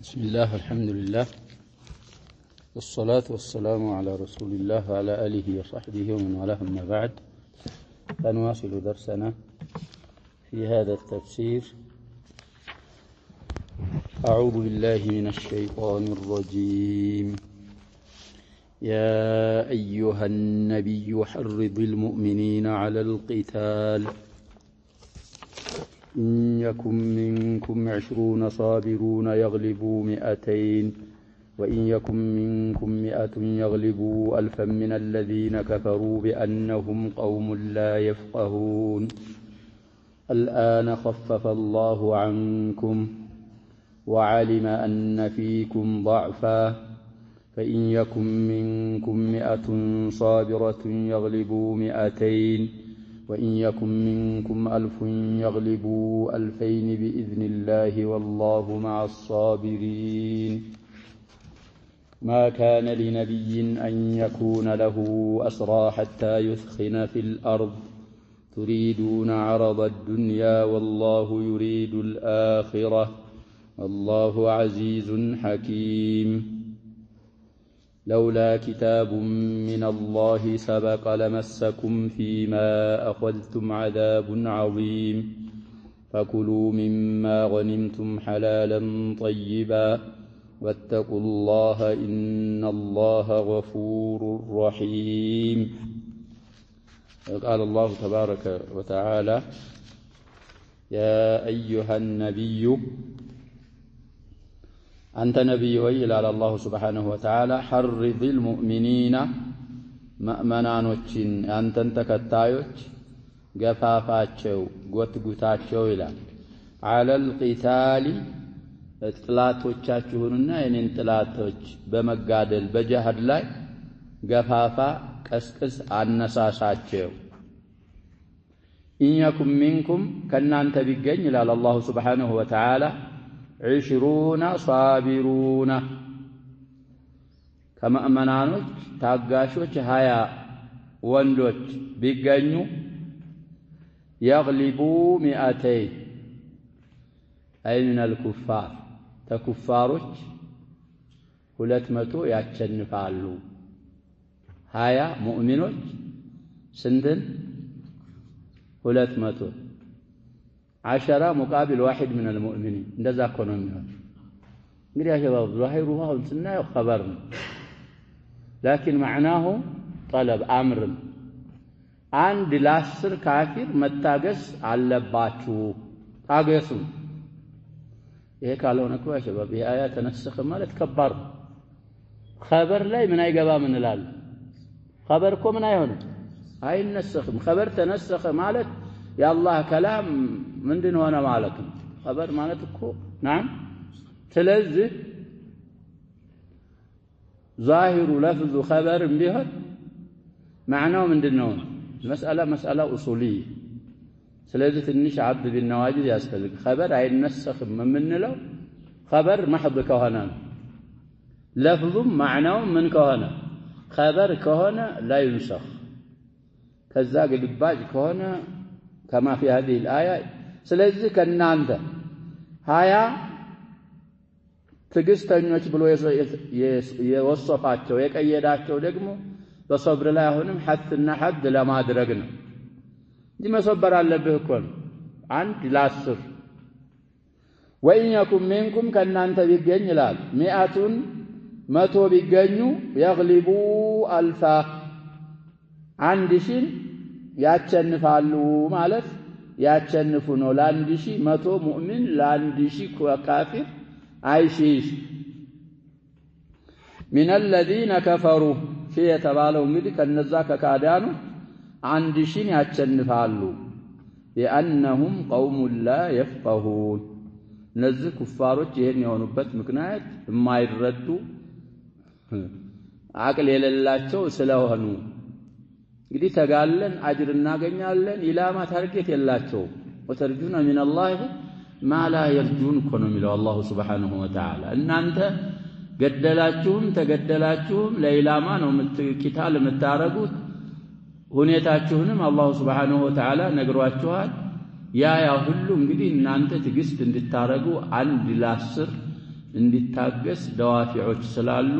بسم الله الحمد لله والصلاة والسلام على رسول الله وعلى آله وصحبه ومن والاه أما بعد فنواصل درسنا في هذا التفسير. أعوذ بالله من الشيطان الرجيم. يا أيها النبي حرض المؤمنين على القتال إن يكن منكم 20 صابرون يغلبوا 200 وإن يكن منكم 100 يغلبوا 1000 من الذين كفروا بأنهم قوم لا يفقهون. الآن خفف الله عنكم وعلم أن فيكم ضعفا فإن يكن منكم 100 صابرة يغلبوا 200 وإن يكن منكم 1000 يغلبوا 2000 بإذن الله والله مع الصابرين. ما كان لنبي أن يكون له أسرى حتى يثخن في الأرض تريدون عرض الدنيا والله يريد الآخرة والله عزيز حكيم. لولا كتاب من الله سبق لمسكم فيما أخذتم عذاب عظيم فكلوا مما غنمتم حلالا طيبا واتقوا الله إن الله غفور رحيم. قال الله تبارك وتعالى يا أيها النبي أنت نبي إلى الله سبحانه وتعالى حرض المؤمنين مأمنانوچين أنتن تكتايوچ غفافاچو غوتغوتاچو إلى على القتال ጥላቶቻችሁንና የኔን ጥላቶች በመጋደል በጀሃድ ላይ ገፋፋ ቀስቅስ አነሳሳቸው። ኢንያኩም ሚንኩም ከናንተ ቢገኝ ይላል አላህ Subhanahu Wa Ta'ala 20 صابرون ከመእመናኖች ታጋሾች 20 ወንዶች ቢገኙ يغلبوا 200 أي من الكفار ተኩፋሮች 200 ያቸንፋሉ። 20 ሙእሚኖች ስንትን 200 10 مقابل واحد من المؤمنين እንደዛ እኮ ነው የሚሆነው። እንግዲህ يا شباب ظاهره አሁን ስናየው خبر ነው لكن معناه طلب امر አንድ ለ10 ካፊር መታገስ አለባችሁ ታገሱ። ይሄ ካልሆነ እኮ يا شباب ይሄ አያ ተነሰኸ ማለት ከባድ ነው። خبر ላይ ምን አይገባም እንላለን። خبر እኮ ምን አይሆንም አይነሰኽም። خبر ተነሰኸ ማለት የአላህ ከላም ምንድን ሆነ ማለት ነው። خبر ማለት እኮ نعم ስለዚህ ظاهر لفظ خبر ቢሆን معناه ምንድነው? مسألة أصولية ስለዚህ ትንሽ عبد بالنواجذ ያስፈልግ። خبر አይነሰኽም የምንለው خبر محض ከሆነ لفظም معناه ምን ከሆነ خبر ከሆነ لا ينسخ ከዛ ግልባጭ ከሆነ كما في هذه الآية ስለዚህ ከናንተ 20 ትግስተኞች ብሎ የወሰፋቸው የቀየዳቸው ደግሞ በሶብር ላይ አሁንም ሐድና ሐድ ለማድረግ ነው እንጂ መሶበር አለብህ እኮ ነው። አንድ ለ10 وإن يكن منكم ከናንተ ቢገኝ ይላል 100 ቢገኙ يغلبوا 1000 1000 ያቸንፋሉ ማለት ያቸንፉ ነው። ለ1000 100 ሙእሚን ለ1000 ካፊር አይሺሽ من الذين كفروا في የተባለው እንግዲህ ከነዛ ከካዳኑ 1000 ያቸንፋሉ لأنهم قوم لا يفقهون እነዚህ ኩፋሮች ይሄን የሆኑበት ምክንያት የማይረዱ አቅል የሌላቸው ስለሆኑ እንግዲህ ተጋለን አጅር እናገኛለን ኢላማ ታርጌት የላቸው ወተርጁና من الله ما لا يرجون እኮ ነው የሚለው አላህ Subhanahu Wa Ta'ala። እናንተ ገደላችሁም ተገደላችሁም ለኢላማ ነው ቂታል የምታረጉት። ሁኔታችሁንም አላህ Subhanahu Wa Ta'ala ነግሯችኋል። ያ ሁሉ እንግዲህ እናንተ ትግስት እንድታረጉ አንድ ለ10 እንዲታገስ ደዋፊዖች ስላሉ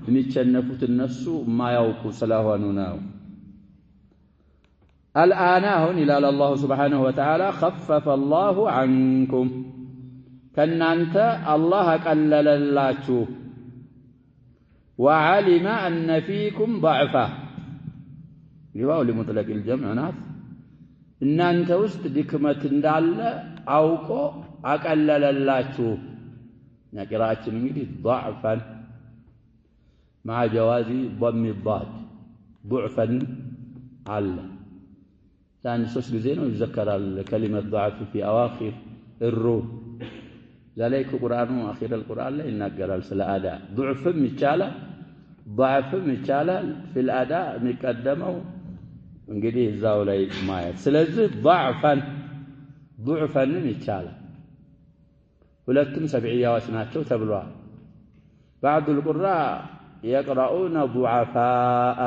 የሚቸነፉት እነሱ ማያውቁ ስለሆኑ ነው الآن هون إلى الله سبحانه وتعالى خفف الله عنكم كنانت الله قلل للاچو وعلم أن فيكم ضعفا جواب لمطلق الجمع ناس إن أنت وسط دكمة እንዳለ አውቆ አቀለለላችሁ نقراءة እንግዲህ ضعفا مع جواز ضم الضاد ضعفا على ثاني سوس ጊዜ ነው ይذكራል كلمة ضعف في أواخر الروم ذلك القرآن أخير القرآن لا ينقرال سلا أداء ضعف ميشالا ضعف ميشالا في الأداء مقدمه እንግዲህ እዛው ላይ ማየት ስለዚህ ضعفا ميشالا ሁለቱም ሰብዕያዎች ናቸው ተብሏል بعض القراء يقرؤون ضعفاء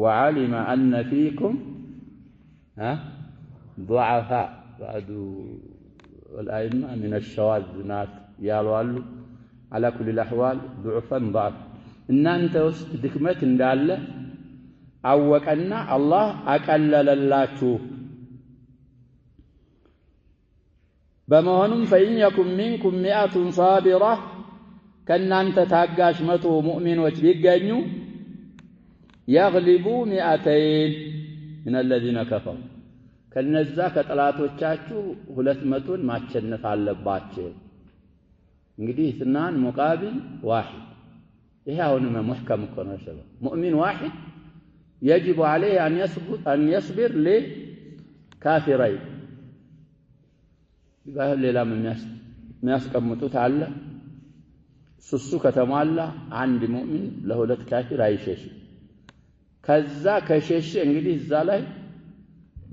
وعلم أن فيكم ضعفاء بعد والأئمة من الشواذ ناس يالوالو على كل الأحوال ضعفا ضعف إن أنت وسط دكمة እንዳለ አወቀና አላህ አቀለለላችሁ በመሆኑም فإن يكن منكم 100 صابرة ከናንተ ታጋሽ 100 ሙእሚኖች ቢገኙ يغلبوا 200 من الذين كفروا ከነዛ ከጠላቶቻችሁ 200ን ማቸነፍ አለባቸው እንግዲህ እثنان مقابل واحد ይሄ አሁንም محكم እኮ ነው ሸበ ሙእሚን واحد يجب عليه أن يصبر لكافرين ይባል ሌላም የሚያስቀምጡት አለ ሱሱ ከተሟላ አንድ ሙእሚን ለሁለት ካፊር አይሸሽ ከዛ ከሸሽ እንግዲህ እዛ ላይ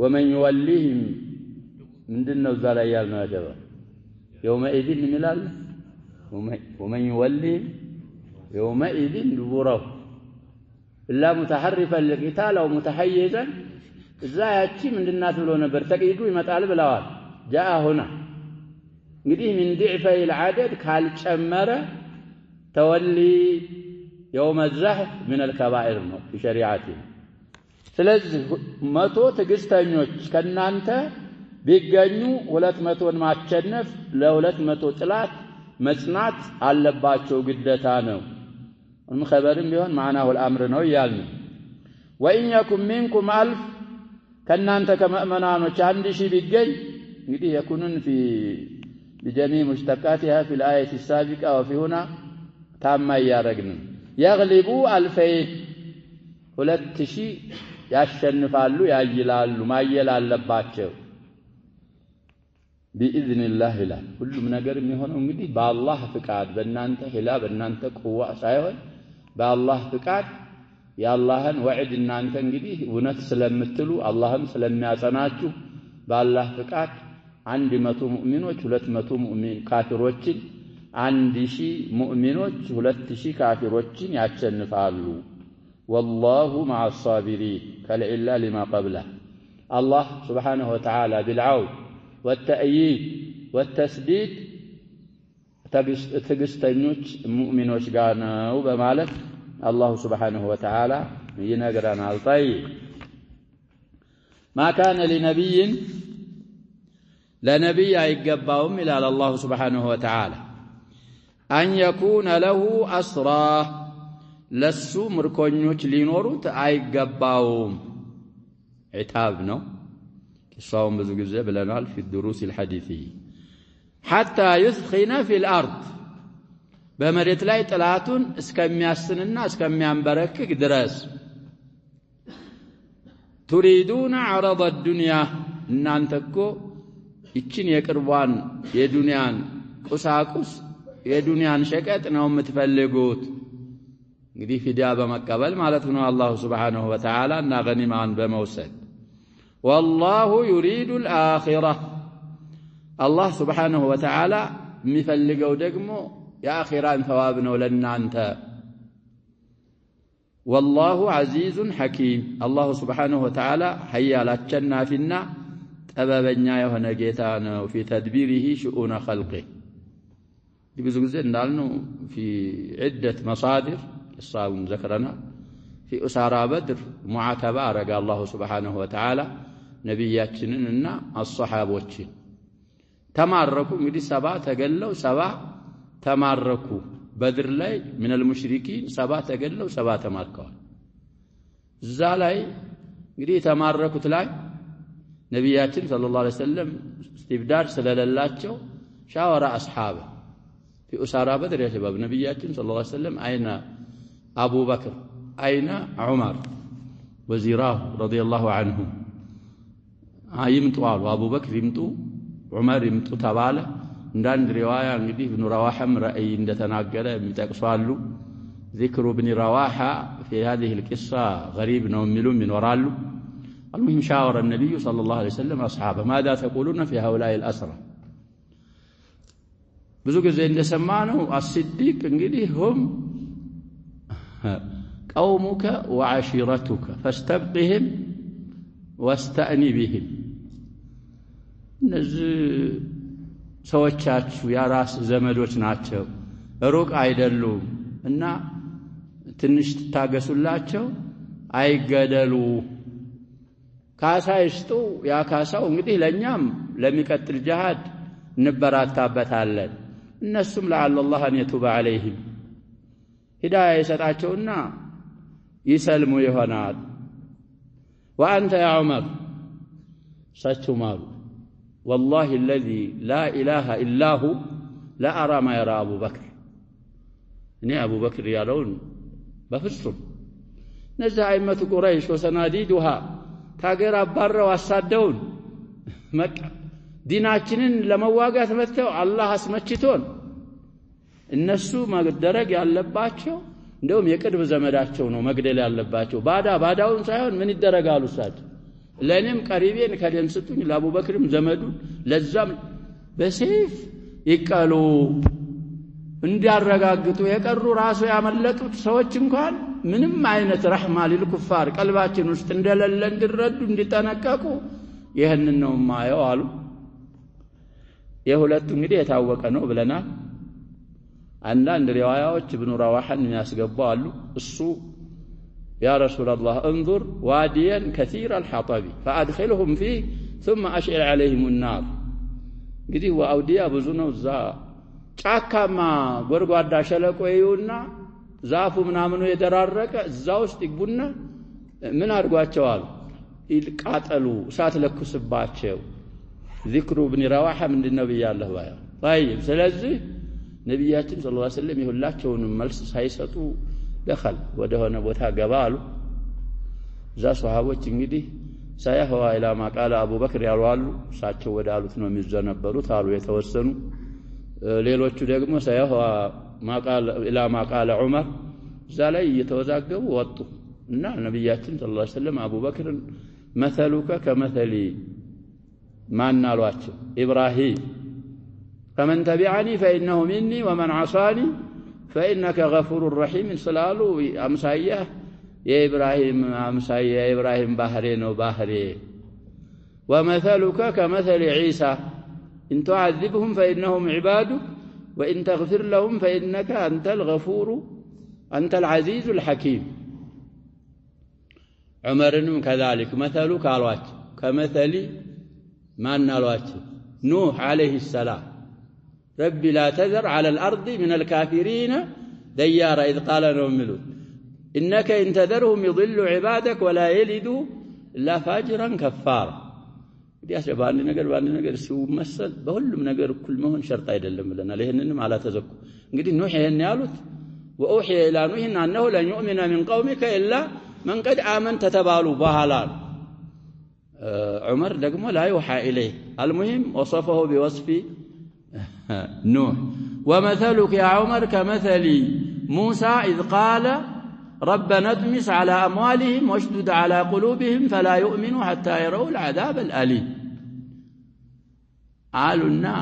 ومن يوليهم ምንድነው እዛ ላይ ያልነው ያጀባ يومئذ ይላል ومن يوليهم يومئذ دبره إلا متحرفا للقتال أو متحيزا እዛ ያቺ ምንድናት ብሎ ነበር ተቀይዱ ይመጣል ብለዋል جاء هنا እንግዲህ من ضعف العدد ካልጨመረ تولي يوم الزحف من الكبائر ነው في شريعتنا ስለዚህ 100 ትግስተኞች ከናንተ ቢገኙ 200ን ማቸነፍ ለ200 ጥላት መጽናት አለባቸው ግዴታ ነው المخبرين بيون معناه الأمر ነው ይያልን وإن يكن منكم 1000 ከናንተ ከመእመናኖች 1000 ቢገኝ እንግዲህ يكونون في بجميع مشتقاتها في الآية السابقة وفي هنا تام ያረግን يغلبوا 2000 2000 ያሸንፋሉ ያይላሉ ማየል አለባቸው بإذن الله ይላል ሁሉም ነገር የሚሆነው እንግዲህ በአላህ ፍቃድ በእናንተ ሂላ በእናንተ ቁዋ ሳይሆን በአላህ ፍቃድ ያላህን ወዕድ እናንተ እንግዲህ እውነት ስለምትሉ አላህም ስለሚያጸናችሁ በአላህ ፍቃድ 100 ሙእሚኖች 200 ሙእሚን ካፊሮችን 1000 ሙእሚኖች 2000 ካፊሮችን ያሸንፋሉ والله مع الصابرين كالعلا لما قبله الله سبحانه وتعالى بالعون والتأييد والتسديد تجستنوش مؤمنوش قانا وبمالك الله سبحانه وتعالى ينقرنا الطيب ما كان لنبي لنبي يقبهم إلى الله سبحانه وتعالى أن يكون له أسرى لسو مركونيوش لينوروت يقبهم عتابنا الصوم بزوجة بلنال في الدروس الحديثية حتى يثخن في الأرض بمريت لاي طلعتون اسكمياسننا اسكميانبركك درس تريدون عرض الدنيا ان انتكو ይችን የቅርቧን የዱንያን ቁሳቁስ የዱንያን ሸቀጥ ነው የምትፈልጉት እንግዲህ ፊዲያ በመቀበል ማለት ነው አላህ Subhanahu Wa Ta'ala እና ገኒማን በመውሰድ والله يريد الآخرة الله سبحانه وتعالى የሚፈልገው ደግሞ የአኺራን ثواب ነው ለናንተ والله عزيز حكيم الله سبحانه وتعالى حيال አሸናፊና ጠበበኛ የሆነ ጌታ ነው في تدبيره شؤون خلقه ብዙ ጊዜ እንዳልነው في عدة مصادر الصاون ذكرنا في أسارى بدر معاتبة رجع الله سبحانه وتعالى نبياتنا الصحابوችን ተማረኩ እንግዲህ 7 ተገለው 7 ተማረኩ بدر ላይ من المشركين 7 ተገለው 7 ተማርከዋል እዛ ላይ እንግዲህ ተማረኩት ላይ ነብያችን ሰለላሁ ዐለይሂ ወሰለም استبداد ስለሌላቸው ሻወራ አስሐበ في أسارى بدر يا شباب نبياتنا صلى الله عليه وسلم أين أبو بكر أين عمر وزيراه رضي الله عنهم يمتوا أبو بكر يمتوا عمر يمتوا تباله عندنا رواية عندي ابن رواحة رأي عند تناقل متقصالو ذكر ابن رواحة في هذه القصة غريب نوملون من ورالو المهم شاور النبي صلى الله عليه وسلم أصحابه ماذا تقولون في هؤلاء الأسرى ብዙ ጊዜ እንደሰማነው الصديق እንግዲህ هم قومك وعشيرتك فاستبقهم واستأني بهم እነዚህ ሰዎቻችሁ ያራስ ዘመዶች ናቸው ሩቅ አይደሉም እና ትንሽ ታገሱላቸው አይገደሉ ካሳ ይስጡ ያ ካሳው እንግዲህ ለኛም ለሚቀጥል ጂሃድ እንበራታበታለን እነሱም لعل الله ان يتوب عليهم ሂዳያ ይሰጣቸውና ይሰልሙ ይሆናል وانت يا عمر ستمال والله الذي لا اله الا هو لا ارى ما يرى ابو بكر እኔ አቡ በክር ያለውን በፍጹም ነዛ አይመቱ ቁረይሽ ወሰናዲዱሃ ታገር አባረው አሳደውን መቃ ዲናችንን ለመዋጋት መጥተው አላህ አስመችቶን እነሱ መደረግ ያለባቸው እንደውም የቅርብ ዘመዳቸው ነው መግደል ያለባቸው ባዳውን ሳይሆን ምን ይደረጋሉ እሳቸው ለኔም ቀሪቤን ከደም ስጡኝ ለአቡበክርም ዘመዱ ለዛም በሰይፍ ይቀሉ እንዲያረጋግጡ የቀሩ ራሱ ያመለጡት ሰዎች እንኳን ምንም አይነት ረህማ ለልኩፋር ቀልባችን ውስጥ እንደሌለ እንዲረዱ እንዲጠነቀቁ ይሄንን ነው ማየው አሉ የሁለቱ እንግዲህ የታወቀ ነው ብለናል አንዳንድ ሪዋያዎች ኢብኑ ረዋሐን ያስገባሉ እሱ يا رسول الله انظر واديا كثير الحطب فادخلهم فيه ثم اشعل عليهم النار እንግዲህ ወአውዲያ ብዙ ነው እዛ ጫካማ ጎርጓዳ ሸለቆ ይውና ዛፉ ምናምኑ የተራረቀ እዛ ውስጥ ይግቡና ምን አድርጓቸዋል ይልቃጠሉ እሳት ለኩስባቸው ذكر ابن رواحه من النبي الله ባያ طيب ስለዚህ ነብያችን ሰለላሁ ዐለይሂ ወሰለም ይሁላቸውን መልስ ሳይሰጡ ደخل ወደሆነ ቦታ ገባሉ እዛ ሷሃቦች እንግዲህ ሳይሆዋ ኢላ ማቃለ አቡበክር ያሏሉ እሳቸው ወዳሉት ነው የሚዘነበሩት አሉ የተወሰኑ ሌሎቹ ደግሞ ሳይሆዋ ማቃለ ኢላ ማቃለ ዑመር እዛ ላይ እየተወዛገቡ ወጡ እና ነብያችን ሰለላሁ ዐለይሂ ወሰለም አቡበክርን مثلك كمثلي ማን አሏቸው ኢብራሂም فمن تبعني فإنه مني ومن عصاني فإنك غفور رحيم سلالو أمسايا يا إبراهيم بحرين وبحري ومثلك كمثل عيسى إن تعذبهم فإنهم عبادك وإن تغفر لهم فإنك أنت الغفور أنت العزيز الحكيم عمر كذلك مثلك الواتش كمثل ما نالواتش نوح عليه السلام ربي لا تذر على الأرض من الكافرين ديارا إذ قال لهم إنك إن تذرهم يضلوا عبادك ولا يلدوا إلا فاجرا كفارا يا شباب بان نجر سو مسل بقولهم نجر كل ما هو شرط አይደለም لنا لهنንም አላተዘኩ እንግዲህ ኑህ ይሄን ያሉት وأوحي إلى نوح أنه لن يؤمن من قومك إلا من قد آمن تتبالوا بهلا عمر دقمه لا يوحى إليه المهم وصفه بوصف نوح ومثلك يا عمر كمثل موسى إذ قال ربنا اطمس على أموالهم واشدد على قلوبهم فلا يؤمنوا حتى يروا العذاب الأليم قالوا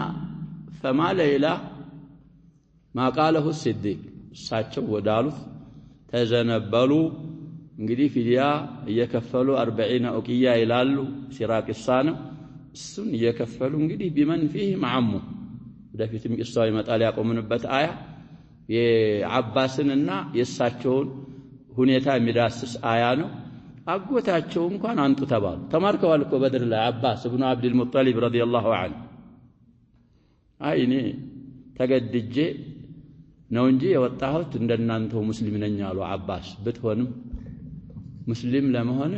فما ليلة ما قاله الصديق ساتشو ودالث تزنبلوا እንግዲህ ፊዲያ እየከፈሉ 40 ኦቂያ ይላሉ ሲራቅ الصانع እሱን እየከፈሉ እንግዲህ ቢመን فيه معمو ወደፊትም ቂሳው ይመጣል ያቆምንበት አያ የአባስንና የሳቸውን ሁኔታ የሚዳስስ አያ ነው አጎታቸው እንኳን አንጡ ተባሉ ተማርከዋል እኮ በድር ላይ አባስ ኢብኑ አብዱል ሙጠሊብ ረዲየላሁ ዐንሁ አይኔ ተገድጄ ነው እንጂ የወጣሁት እንደናንተው ሙስሊም ነኝ አሉ አባስ ብትሆንም ሙስሊም ለመሆን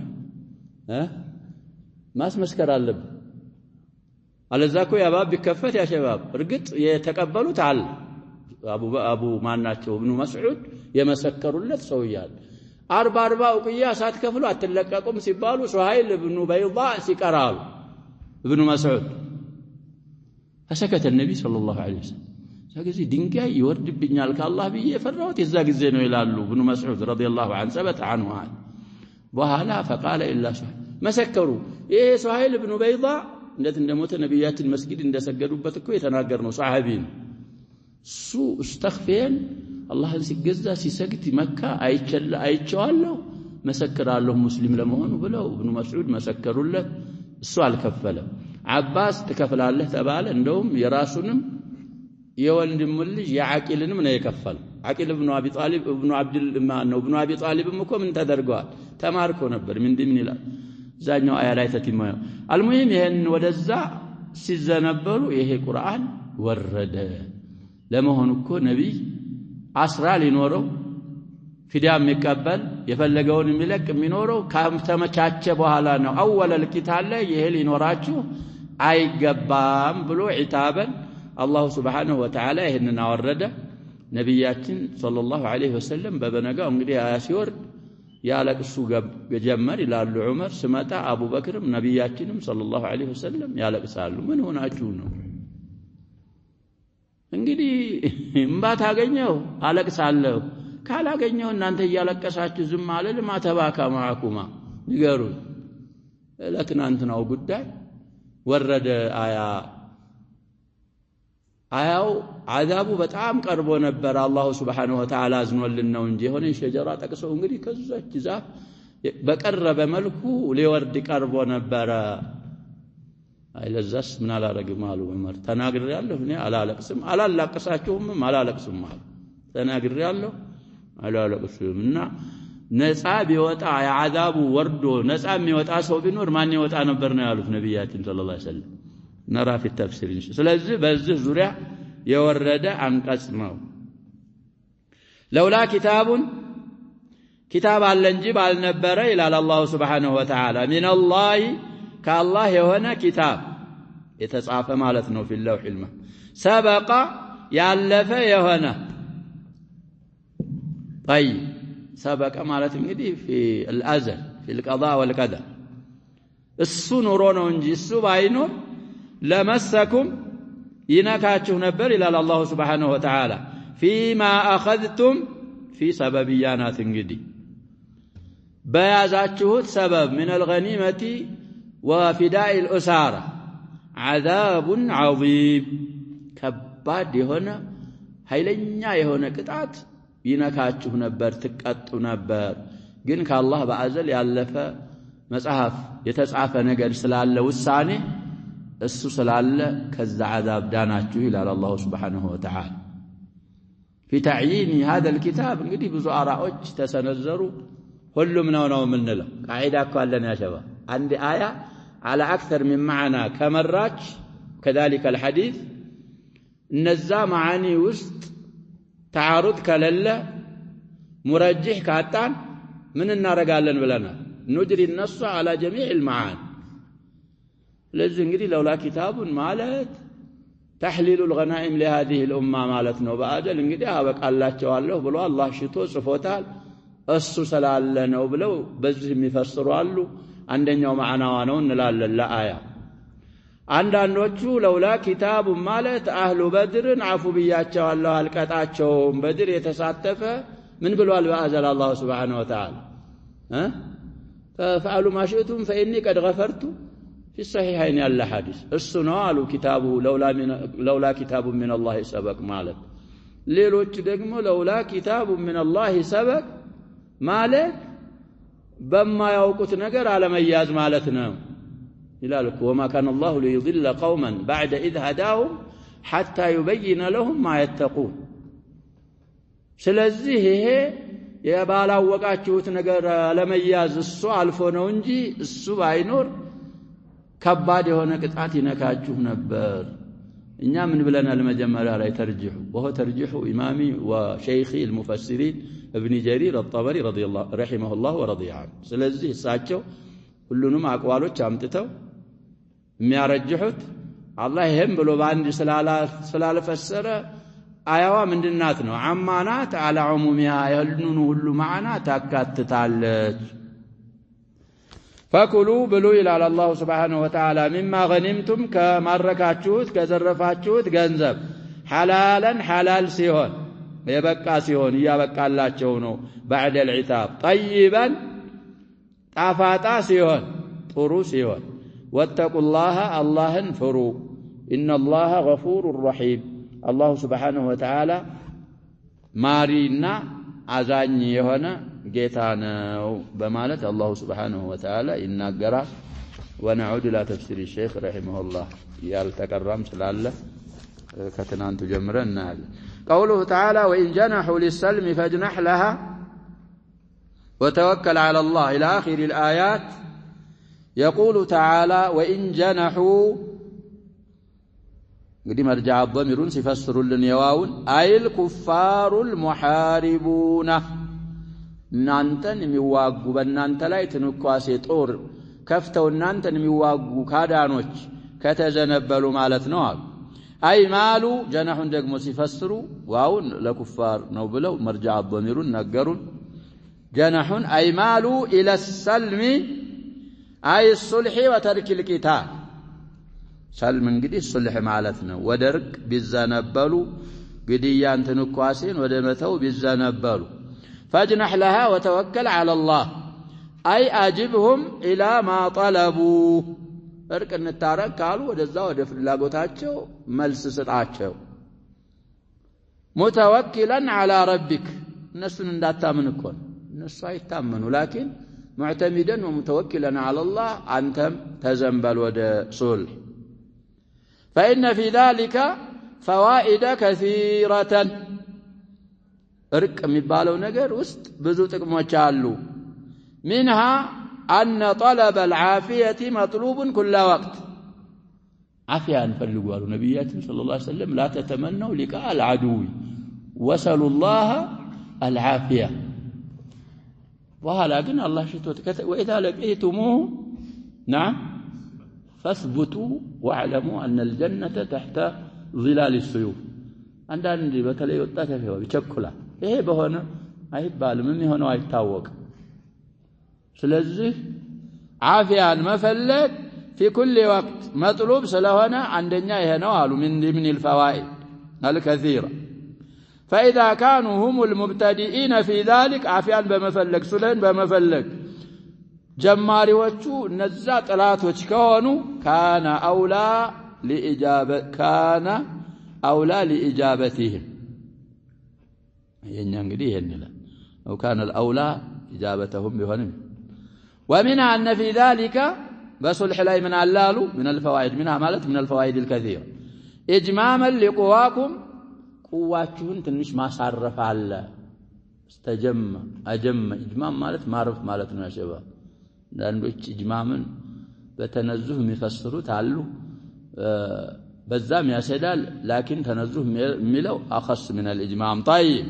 ማስመስከር አለብህ አለዛኮ ያባብ ቢከፈት ያ ሸባብ እርግጥ የተቀበሉት አለ አቡ ማናቸው ኢብኑ መስዑድ የመሰከሩለት ሰው ይያል 40 ኡቅያ ሳትከፍሉ አትለቀቁም ሲባሉ ሱሃይል ኢብኑ በይዳ ሲቀራሉ ኢብኑ መስዑድ فسكت النبي صلى الله عليه وسلم ስለዚህ ድንጋይ ይወርድብኛል ከአላህ ብዬ ፈራሁት የዛ ጊዜ ነው ይላሉ ኢብኑ መስዑድ ረዲየላሁ ዐንሁ ثبت عنه በኋላ فقال الا ሱሃይል መሰከሩ ይሄ ሱሃይል ኢብኑ በይዳ እንዴት እንደሞተ ነብያችን መስጊድ እንደሰገዱበት እኮ የተናገር ነው ሷሃቢ ነው ሱ استغفين አላህን ሲገዛ ሲሰግድ መካ አይቼዋለሁ መሰክራለሁ ሙስሊም ለመሆኑ ብለው ኢብኑ መስዑድ መሰከሩለት እሱ አልከፈለም አባስ ተከፍላለህ ተባለ እንደውም የራሱንም የወንድሙ ልጅ ያቂልንም ነው የከፈለ አቂል ኢብኑ አቢ ጣሊብ ኢብኑ አብዱል ነው ኢብኑ አቢ ጣሊብም እኮ ምን ተደርጓል ተማርኮ ነበር ምን ይላል ዛኛው አያ ላይ ተቲማው አልሙሂም ይሄን ወደዛ ሲዘነበሉ ይሄ ቁርአን ወረደ ለመሆኑ እኮ ነብይ አስራ ሊኖረው ፊዳም የሚቀበል የፈለገውን የሚለቅ የሚኖረው ከተመቻቸ በኋላ ነው አወለል ቂታል ላይ ይሄ ሊኖራችሁ አይገባም ብሎ ዒታበን አላህ Subhanahu Wa Ta'ala ይሄንን አወረደ ነብያችን ሰለላሁ ዐለይሂ ወሰለም በበነጋው እንግዲህ አያ ሲወርድ ያለቅሱ ጀመር ይላሉ ዑመር ስመጣ አቡበክርም ነብያችንም ሰለላሁ ዐለይሂ ወሰለም ያለቅሳሉ ምን ሆናችሁ ነው እንግዲህ እምባ ታገኘው አለቅሳለሁ ካላገኘው እናንተ እያለቀሳችሁ ዝም አለል ማተባካ ማኩማ ንገሩ ለትናንትናው ጉዳይ ወረደ አያው አዛቡ በጣም ቀርቦ ነበር አላህ Subhanahu Wa Ta'ala አዝኖልን ነው እንጂ ሆነ ሸጀራ ጠቅሰው እንግዲህ ከዛች ዛፍ በቀረበ መልኩ ሊወርድ ቀርቦ ነበር አይለዛስ ምን አላረግም አሉ ዑመር ተናግሬያለሁ እኔ አላለቅስም አላላቅሳችሁም አላለቅስም አሉ ተናግሬያለሁ አላለቅስምና ነፃ ቢወጣ ያዓዛቡ ወርዶ ነፃ የሚወጣ ሰው ቢኖር ማን ይወጣ ነበር ነው ያሉት ነብያችን ሰለላሁ ዐለይሂ ወሰለም ነራ في التفسير ስለዚህ በዚህ ዙሪያ የወረደ አንቀጽ ነው ለውላ ኪታብ አለ እንጂ ባልነበረ ይላል አላህ Subhanahu Wa Ta'ala من الله ከአላህ የሆነ ኪታብ የተጻፈ ማለት ነው في اللوح المحفوظ سبق ያለፈ የሆነ طيب سبق ማለት እንግዲህ في الازل في القضاء والقدر እሱ ኑሮ ነው እንጂ እሱ ባይኖር ለመሰኩም ይነካችሁ ነበር ይላል አላህ Subhanahu Wa Ta'ala فيما اخذتم في سببيانات እንግዲህ በያዛችሁት ሰበብ من الغنيمه وفداء الاساره عذاب عظيم ከባድ የሆነ ኃይለኛ የሆነ ቅጣት ይነካችሁ ነበር ትቀጡ ነበር ግን ከአላህ በአዘል ያለፈ መጽሐፍ የተጻፈ ነገር ስላለ ውሳኔ እሱ ስላለ ከዛ عذاب ዳናችሁ ይላል አላህ Subhanahu Wa Ta'ala في تعيين هذا الكتاب እንግዲህ ብዙ አራዎች ተሰነዘሩ ሁሉም ነው ምንለው ቃዒዳ እኮ አለን ያ ሸባብ አንድ አያ على اكثر من معنى كمراج كذلك الحديث እነዛ معاني ውስጥ تعارض ከሌለ مرجح ካጣን ምን እናረጋለን ብለናል نجري النص على جميع المعاني ለዚህ እንግዲህ ለውላ ኪታቡን ማለት تحليل الغنائم لهذه الامه ማለት ነው በአጀል እንግዲህ አበቃላቸዋለሁ ብሎ አላህ ሽቶ ጽፎታል እሱ ስላለ ነው ብለው በዚህ የሚፈስሩ አሉ አንደኛው ማዕናዋ ነው እንላለን ለአያ አንዳንዶቹ ለውላ ኪታቡ ማለት አህሉ በድርን አፉ ብያቸዋለሁ አልቀጣቸውም በድር የተሳተፈ ምን ብሏል በአዘል አላህ Subhanahu Wa Ta'ala ففعلوا ما شئتم فإني قد غفرت في الصحيحين يلا حديث السنة قالوا كتابه لولا كتاب من الله سبق ማለት ሌሎች ደግሞ ለውላ كتاب من الله سبق ማለት በማያውቁት ነገር አለመያዝ ማለት ነው ይላል وما كان الله ليضل قوما بعد إذ هداهم حتى يبين لهم ما يتقون ስለዚህ ይሄ የባላወቃችሁት ነገር ለመያዝ እሱ አልፎ ነው እንጂ እሱ ባይኖር ከባድ የሆነ ቅጣት ይነካችሁ ነበር እኛ ምን ብለናል መጀመሪያ ላይ ተርጂሁ وهو ترجيح امامي وشيخي المفسرين ابن جرير الطبري رضي الله رحمه الله ورضي عنه ስለዚህ እሳቸው ሁሉንም አቋሎች አምጥተው የሚያረጅሁት አላህ ይሄም ብሎ ባንድ ስላልፈሰረ አያዋ ምንድናት ነው አማናት على عمومها يهلنون ሁሉ معنا ታካትታለች فكلوا بلوا الى الله سبحانه وتعالى مما غنمتم كماركاچوت كزرفاچوت ገንዘብ حلالا حلال ሲሆን የበቃ ሲሆን ያበቃላቸው ነው بعد العتاب طيبا ጣፋጣ ሲሆን ጥሩ ሲሆን واتقوا الله اللهن فروا ان الله غفور رحيم الله سبحانه وتعالى مارينا አዛኝ የሆነ ጌታ ነው በማለት الله سبحانه وتعالى ይናገራል ونعود الى تفسير الشيخ رحمه الله ያልተቀራም ስላለ ከትናንቱ ጀምረን እናያለን قوله تعالى وإن جنحوا للسلم فاجنح لها وتوكل على الله إلى آخر الآيات يقول تعالى وإن جنحوا قديم ارجع الضميرون سيفسروا للنيواون أي الكفار المحاربون نانتن ميواقوا بنانت لا يتنكواسي طور كفتوا نانتن ميواقوا كادانوش كتزنبلوا مالتنا أي مالوا جنحوا دقموا سيفسروا واون لكفار نوبلوا مرجع الضميرون نقرون جنحوا أي مالوا إلى السلم أي الصلح وترك القتال سلم قدي الصلح مالتنا ودرك بالزنبلوا قديان تنكواسين ودمتوا بالزنبلوا فاجنح لها وتوكل على الله أي أجبهم إلى ما طلبوا እርቅ እንታረቅ ካሉ ወደዛው ወደ ፍላጎታቸው መልስ ስጣቸው متوكلا على ربك እነሱን እንዳታምን እኮ እነሱ አይታመኑ لكن معتمدا ومتوكلا على الله አንተም ተዘንበል ወደ ሱልህ فإن في ذلك فوائد كثيرة እርቅ የሚባለው ነገር ውስጥ ብዙ ጥቅሞች አሉ منها أن طلب العافية مطلوب كل وقت عافية نفلقوا قالوا نبياتنا صلى الله عليه وسلم لا تتمنوا لقاء العدو وسلوا الله العافية وهلا قلنا الله شتوت وإذا لقيتموه نعم فاثبتوا واعلموا أن الجنة تحت ظلال السيوف عندنا بتلي وطاته فيها بيشكلها إيه بهنا አይባል ምን ይሆነው አይታወቅ ስለዚህ ዓፊያን መፈለግ في كل وقت مطلوب ስለሆነ አንደኛ ይሄ ነው አሉ من الفوائد الكثيرة فإذا كانوا هم المبتدئين في ذلك ዓፊያን በመፈለግ ሱለን በመፈለግ ጀማሪዎቹ እነዛ ጥላቶች ከሆኑ كان أولى لإجابتهم የኛ እንግዲህ ይሄን ይላል أو كان الأولى إجابتهم بهنم ومنها أن في ذلك بصلح لا من علالو من الفوائد منها مالت من الفوائد الكثيرة إجماما لقواكم قواتهم تنش ما صرف على استجمع أجمع إجمام مالت معرف مالتنا يا شباب لأنه إجماما بتنزه مفسروا تعلو بزام يا سيدال لكن تنزه ملو أخص من الإجمام طيب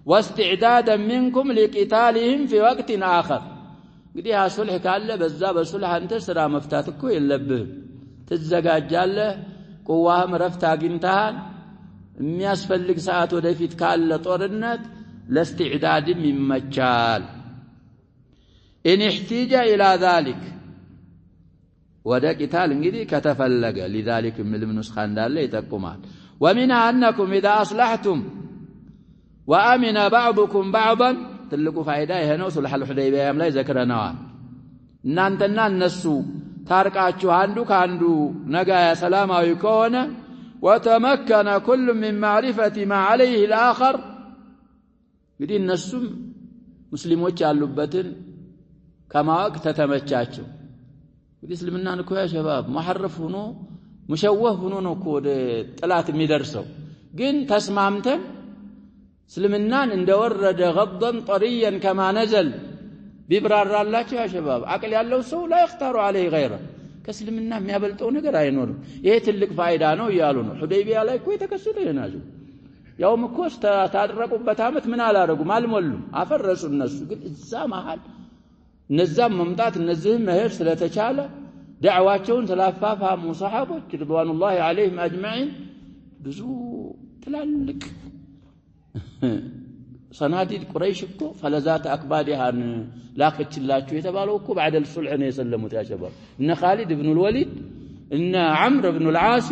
واستعدادا منكم لقتالهم في وقت آخر እንግዲህ አሱልህ ካለ በዛ በሱልህ አንተ ስራ መፍታት እኮ የለብህም ትዘጋጃለህ ቁዋህም ረፍት አግኝተሃል የሚያስፈልግ ሰዓት ወደፊት ካለ ጦርነት ለእስቲዕዳድም ይመቻል إن احتاج إلى ذلك ወደ ቂታል እንግዲህ ከተፈለገ لذلك من نسخه እንዳለ ይጠቁማል ومنها أنكم إذا أصلحتم وأمن بعضكم بعضا ትልቁ ፋይዳ ይሄ ነው ሱልህ አልሁደይቢያም ላይ ዘክረናል እናንተና እነሱ ታርቃችሁ አንዱ ካንዱ ነገ ሰላማዊ ከሆነ وتمكن كل من معرفة ما عليه الآخر እንግዲህ እነሱም ሙስሊሞች ያሉበትን ከማወቅ ተተመቻቸው እንግዲህ እስልምናን እኮ ያ ሸባብ መሐረፍ ሆኖ ሙሸወህ ሆኖ ነው እኮ ወደ ጥላት የሚደርሰው ግን ተስማምተን እስልምናን እንደወረደ غضا طريا كما نزل ቢብራራላችሁ ያ ሸባብ አቅል ያለው ሰው لا يختار عليه غيره ከእስልምና የሚያበልጠው ነገር አይኖርም ይሄ ትልቅ ፋይዳ ነው ይያሉ ነው ሁደይቢያ ላይ እኮ የተከሰተ ይናጁ ያውም እኮ ታደረቁበት አመት ምን አላረጉም አልሞሉም አፈረሱ እነሱ ግን እዛ መሃል እነዛም መምጣት እነዚህም መሄድ ስለተቻለ ዳዕዋቸውን ተላፋፋሙ ሰሃቦች ረضوانላሂ ዐለይሂም አጅማዒን ብዙ ትላልቅ ሰናዲድ ቁረይሽ እኮ ፈለዛት አክባዲሃን ላከችላችሁ የተባለው እኮ بعد الصلح ነው የሰለሙት ያ ሸባብ እነ ኻሊድ ኢብኑ الوليد እነ ዐምር ኢብኑ العاص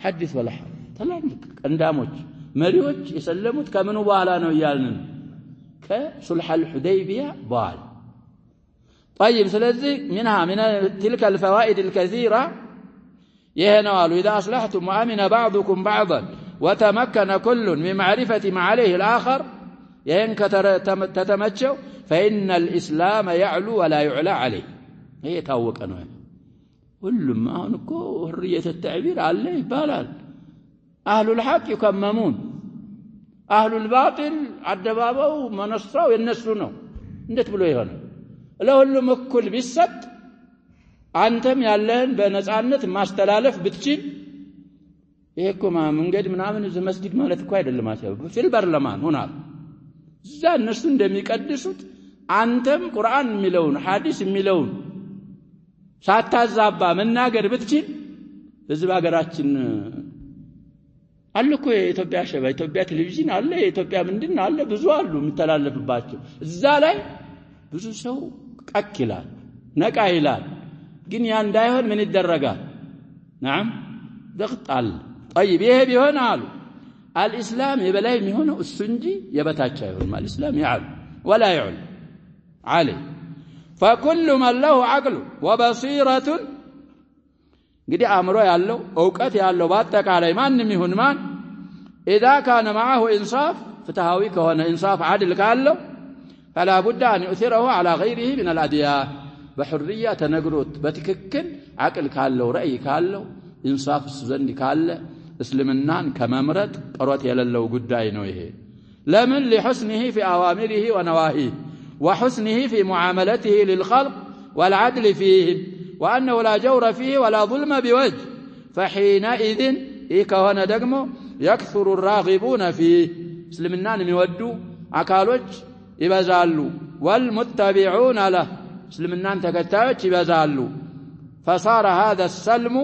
حدث ولا حرج ትላልቅ ቀንዳሞች መሪዎች የሰለሙት ከምን በኋላ ነው ይያልን ከሱልህ الحديبية በኋላ طيب ስለዚህ منها من تلك الفوائد الكثيرة يهنوا إذا أصلحتم وأمن بعضكم بعضا وتمكن كل من معرفة ما عليه الآخر يهنك تتمتشوا فإن الإسلام يعلو ولا يعلى عليه هي تاوك أنه كل ما هنكو حرية التعبير عليه بالال أهل الحق يكممون أهل الباطل عدبابه منصروا ينسلونه انت بلو يهونه ለሁሉም እኩል ቢሰጥ አንተም ያለህን በነጻነት ማስተላለፍ ብትችል ይሄ እኮ መንገድ ምናምን መስጊድ ማለት እኮ አይደለም አሰብ ፊል በርለማን ሆናል እዛ እነሱ እንደሚቀድሱት አንተም ቁርአን የሚለውን ሐዲስ የሚለውን ሳታዛባ መናገር ብትችል ህዝብ ሀገራችን አለኮ የኢትዮጵያ ሸባ ኢትዮጵያ ቴሌቪዥን አለ የኢትዮጵያ ምንድን አለ ብዙ አሉ የሚተላለፍባቸው እዛ ላይ ብዙ ሰው ቀክላል ነቃ ይላል ግን ያ እንዳይሆን ምን ይደረጋል نعم ضغط አለ طيب ይሄ ቢሆን አሉ الاسلام የበላይ የሚሆነው እሱ እንጂ የበታች አይሆንም الاسلام يعلو ولا يعلو عليه فكل من له عقل وبصيرة እንግዲህ አእምሮ ያለው ዕውቀት ያለው በአጠቃላይ ማንም ይሁን ማን اذا كان معه انصاف ፍትሃዊ ከሆነ انصاف عدل ካለው فلا بد أن يؤثره على غيره من الأديان بحرية تنقروت بتككل عقل كالو رأي كالو إنصاف السزن كالو اسلمنان كممرد قروت يللو قدائنو إيه لمن لحسنه في أوامره ونواهيه وحسنه في معاملته للخلق والعدل فيهم وأنه لا جور فيه ولا ظلم بوجه فحينئذ إيكا دقمو يكثر الراغبون فيه اسلمنان ميودو أكالوج يبزالو والمتبعون له اسلمنان تكتاوች ይበዛሉ فصار هذا السلم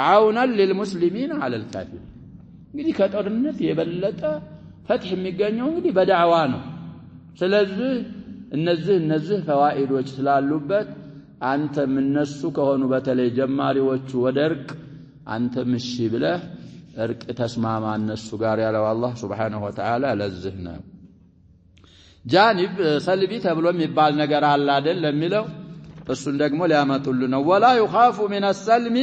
عونا للمسلمين على الكافرين እንግዲህ ከጦርነት የበለጠ ፈትህ የሚገኘው እንግዲህ በዳዕዋ ነው ስለዚህ እነዚህ ፈዋኢዶች ስላሉበት አንተም እነሱ ከሆኑ በተለይ ጀማሪዎቹ ወደርቅ አንተም እሺ ብለህ እርቅ ተስማማ እነሱ ጋር ያለው አላህ Subhanahu Wa Ta'ala ለዚህ ነው ጃኒብ ሰልቢ ተብሎ የሚባል ነገር አለ አይደል ለሚለው እሱን ደግሞ ሊያመጡልን ነው ولا يخاف من السلم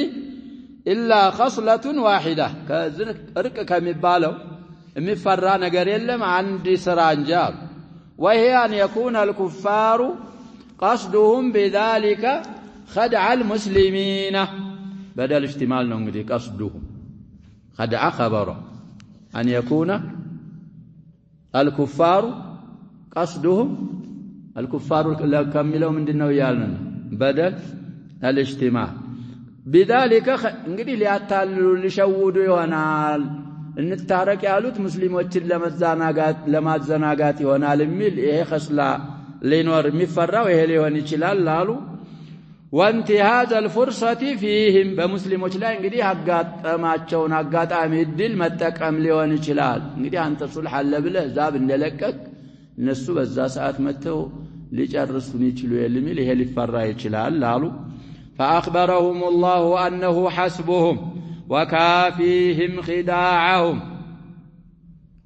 الا خصله واحده ከእርቅ ከሚባለው የሚፈራ ነገር የለም አንድ ስራ እንጂ وهي ان يكون الكفار قصدهم بذلك خدع المسلمين بدل احتمال ነው እንግዲህ قصدهم خدع خبره ان يكون الكفار قصدهم الكفار كم لهم مندنو يالنا بدل الاجتماع بذلك እንግዲህ ሊያታልሉ ሊሸውዱ ይሆናል እንታረቅ ያሉት ሙስሊሞችን ለማዘናጋት ይሆናል የሚል ይሄ خصላ ሊኖር የሚፈራው ይሄ ሊሆን ይችላል አሉ وانتهاز الفرصه فيهم በሙስሊሞች ላይ እንግዲህ አጋጣማቸውን አጋጣሚ እድል መጠቀም ሊሆን ይችላል እንግዲህ አንተ ሱልህ አለ ብለህ ዛብ እንደለቀቅ እነሱ በዛ ሰዓት መተው ሊጨርሱን ይችሉ የሚል ይሄ ሊፈራ ይችላል አሉ فاخبرهم الله انه حسبهم وكافيهم خداعهم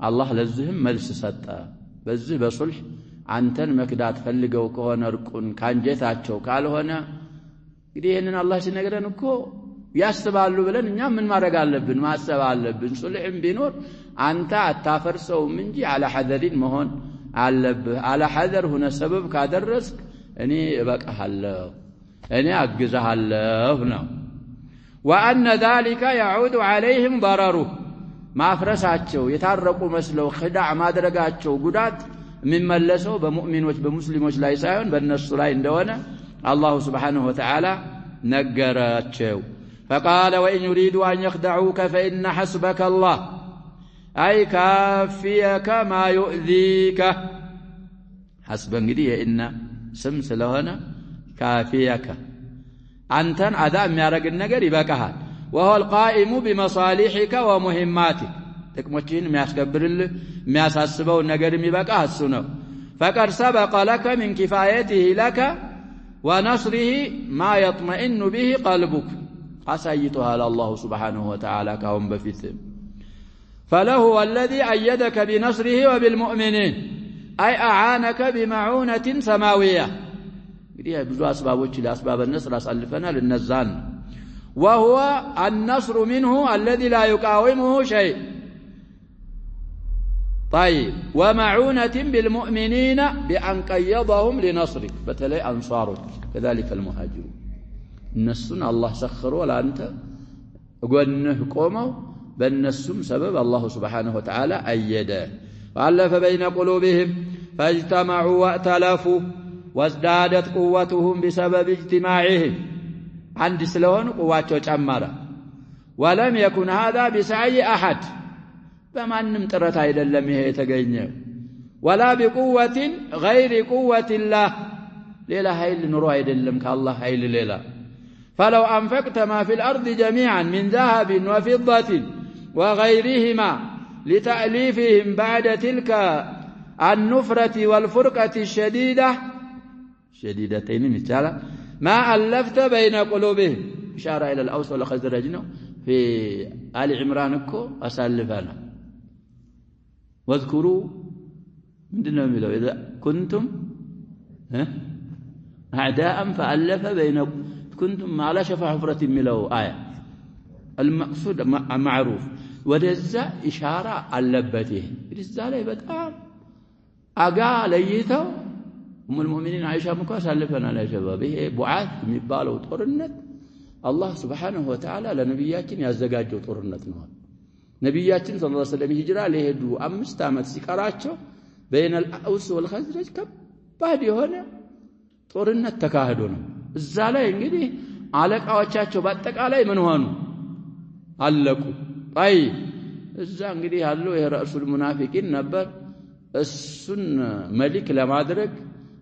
الله ለዚህም መልስ ሰጠ በዚህ በሱልህ አንተን መክዳት ፈልገው ከሆነ እርቁን ካንጀታቸው ካልሆነ እንግዲህ ይሄንን አላህ ሲነግረን እኮ ያስባሉ ብለን እኛ ምን ማድረግ አለብን ማሰብ አለብን ሱልህም ቢኖር አንተ አታፈርሰውም እንጂ على حذرين መሆን አለብህ على حذر ሆነ ሰበብ ካደረስክ እኔ እበቃለሁ እኔ አግዛለሁ ነው وأن ذلك يعود عليهم ضرره ما فرساتشو يتارقوا مسلو خدع ما درقاتشو قدات من ملسو بمؤمنوش بمسلموش لا يسايون بالنسو لا يندونا الله سبحانه وتعالى نقراتشو فقال وإن يريدوا أن يخدعوك فإن حسبك الله أي كافيك ما يؤذيك حسبا قدي إن سمس لهنا كافيك أنتن أداء ميارق النقر يبقى وهو القائم بمصالحك ومهماتك تكمتين مياس قبر الله مياس السبو النقر يبقى السنو فقد سبق لك من كفايته لك ونصره ما يطمئن به قلبك أسيتها لله سبحانه وتعالى كهم بفتهم فله الذي أيدك بنصره وبالمؤمنين أي أعانك بمعونة سماوية دي بزو أسبابوش لأسباب النصر أسألفنا للنزان وهو النصر منه الذي لا يقاومه شيء طيب ومعونة بالمؤمنين بأن قيضهم لنصرك فتلي أنصارك كذلك المهاجرون النسون الله سخر ولا أنت قلنه قوموا بالنسوم سبب الله سبحانه وتعالى أيده وألف بين قلوبهم فاجتمعوا وأتلفوا وازدادت قوتهم بسبب اجتماعهم عند سلون قواتهم جمرة ولم يكن هذا بسعي أحد فما نمترت أيضا لم يتقينه ولا بقوة غير قوة الله ليلة هاي نروى أيضا لم كالله هاي ليلة فلو أنفقت ما في الأرض جميعا من ذهب وفضة وغيرهما لتأليفهم بعد تلك النفرة والفرقة الشديدتين مثالا ما ألفت بين قلوبهم إشارة إلى الأوس والخزرج في آل عمران أسلفنا واذكروا من دون ملو إذا كنتم أعداء فألف بين كنتم على شفا حفرة ملو آية المقصود معروف ودزا إشارة اللبته رزا لي بتقام أقا ليتو أم المؤمنين عائشة مكو أسلفنا يا شباب هي بعاث ميبالو طورنت الله سبحانه وتعالى لنبياتين يزجاجو طورنت نهار نبياتين صلى الله عليه وسلم هجرة لهدو 5 ዓመት ሲቀራቸው بين الأوس والخزرج ከባድ የሆነ ጦርነት ተካሂዶ ነው እዛ ላይ እንግዲህ አለቃዎቻቸው በአጠቃላይ ምን ሆኑ አለቁ አይ እዛ እንግዲህ ያለው የራሱል ሙናፊቂን ነበር እሱን መልክ ለማድረግ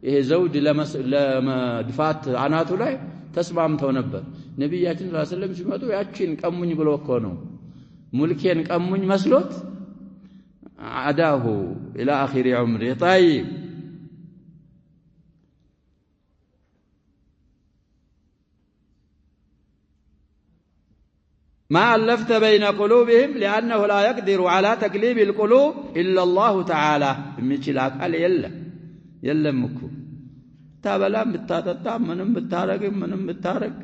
ይሄ ዘውድ ለመድፋት አናቱ ላይ ተስማምተው ነበር ነብያችን ሰለላሁ ዐለይሂ ወሰለም ሲመጡ ያቺን ቀሙኝ ብሎ እኮ ነው ሙልኬን ቀሙኝ መስሎት አዳሁ الى اخر عمره طيب ما ألفت بين قلوبهم لأنه لا يقدر على تقليب القلوب إلا الله تعالى مثلك قال يلا مكو تابلا بتاتتا منم بتارق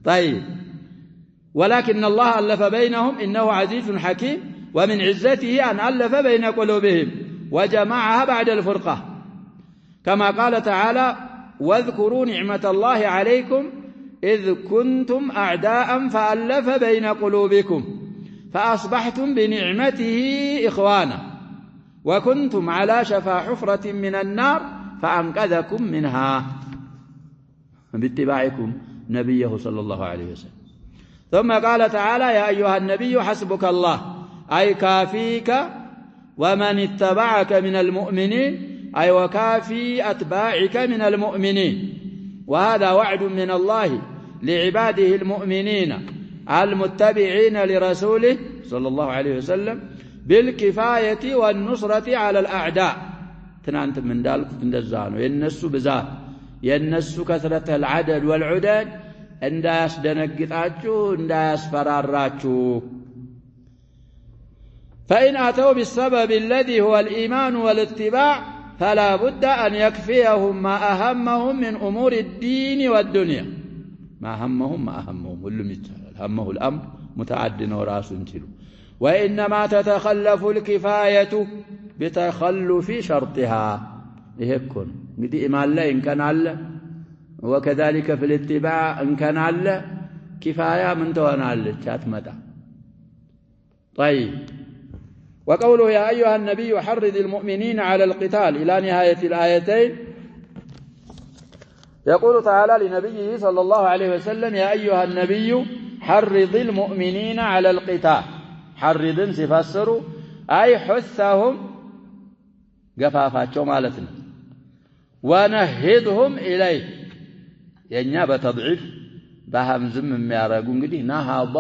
طيب ولكن الله ألف بينهم إنه عزيز حكيم ومن عزته أن ألف بين قلوبهم وجمعها بعد الفرقة كما قال تعالى واذكروا نعمة الله عليكم إذ كنتم أعداء فألف بين قلوبكم فأصبحتم بنعمته إخوانا وكنتم على شفا حفرة من النار فأنقذكم منها باتباعكم نبيه صلى الله عليه وسلم ثم قال تعالى يا أيها النبي حسبك الله أي كافيك ومن اتبعك من المؤمنين أي وكافي أتباعك من المؤمنين وهذا وعد من الله لعباده المؤمنين المتبعين لرسوله صلى الله عليه وسلم بالكفاية والنصرة على الأعداء تنانت من ذلك تندزانوا ينسوا بذات ينسوا كثرة العدد والعدد انداس دنقطاچو انداس فراراتشو فإن أتوا بالسبب الذي هو الإيمان والاتباع فلا بد أن يكفيهم ما أهمهم من أمور الدين والدنيا ما أهمهم ولم يتعلم همه الأمر متعد وراس انتلو وإنما تتخلف الكفاية بتخلف شرطها يهكون قد إيمان الله إن كان الله وكذلك في الاتباع إن كان الله كفاية من تونالك أتمتع طيب وقوله يا أيها النبي حرض المؤمنين على القتال إلى نهاية الآيتين يقول تعالى لنبيه صلى الله عليه وسلم يا أيها النبي حرض المؤمنين على القتال حرض سفسروا أي حثهم قفافاتهم مالتنا ونهضهم إليه يعني بتضعيف بهمزم የሚያረጉ እንግዲህ ነሃባ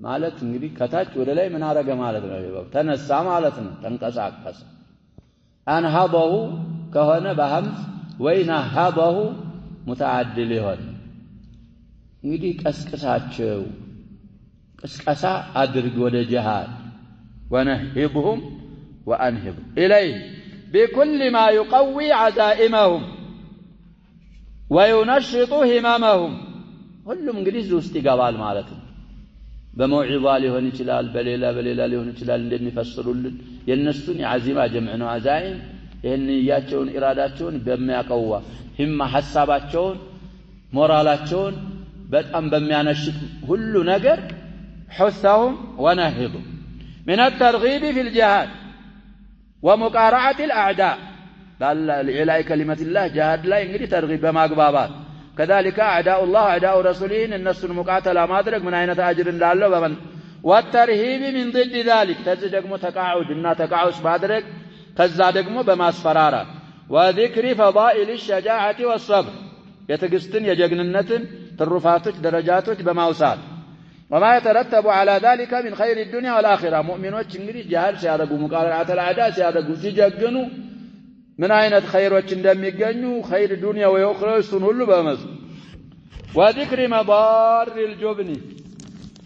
ማለት እንግዲህ ከታች ወደ ላይ ምን አረገ ማለት ነው ተነሳ ማለት ነው ተንቀሳቀሰ አንሃበሁ ከሆነ በህምዝ ወይ ነሃበሁ متعدل ይሆን እንግዲህ ቀስቀሳቸው ቀስቀሳ አድርግ ወደ ጂሃድ ونهبهم وأنهب إليه بكل ما يقوي عزائمهم وينشط هممهم ሁሉም እንግዲህ ውስጥ ይገባል ማለት ነው በመውዒዛ ሊሆን ይችላል በሌላ ሊሆን ይችላል እንደሚፈስሩልን የነሱን የዓዚማ ጀምዕ ነው አዛኢም ይሄን ያያቸውን ኢራዳቸውን በሚያቀዋ ህማ ሐሳባቸውን ሞራላቸውን በጣም በሚያነሽጥ ሁሉ ነገር حثهم ونهضهم من الترغيب في الجهاد ومقارعة الأعداء لإعلاء كلمة الله جهاد لا ينقدي ترغيب بمقبابات كذلك أعداء الله أعداء رسوله الناس المقاتلة ما أدرك من أين تأجر الله بمن والترهيب من ضد ذلك تزدق متقاعد إنا تقاعد بادرك تزدق بما أسفرارا وذكر فضائل الشجاعة والصبر يتقستن يجقننتن ترفاتك درجاتك بما وصال وما يترتب على ذلك من خير الدنيا والآخرة مؤمنوች እንግዲህ ጃሃድ ሲያደርጉ ሙቃረዓት አልአዕዳ ሲያደርጉ ሲጀግኑ ምን አይነት ኸይሮች እንደሚገኙ ኸይር ዱንያ ወአኺራ እሱን ሁሉ በመዝ وذكر مضار الجبن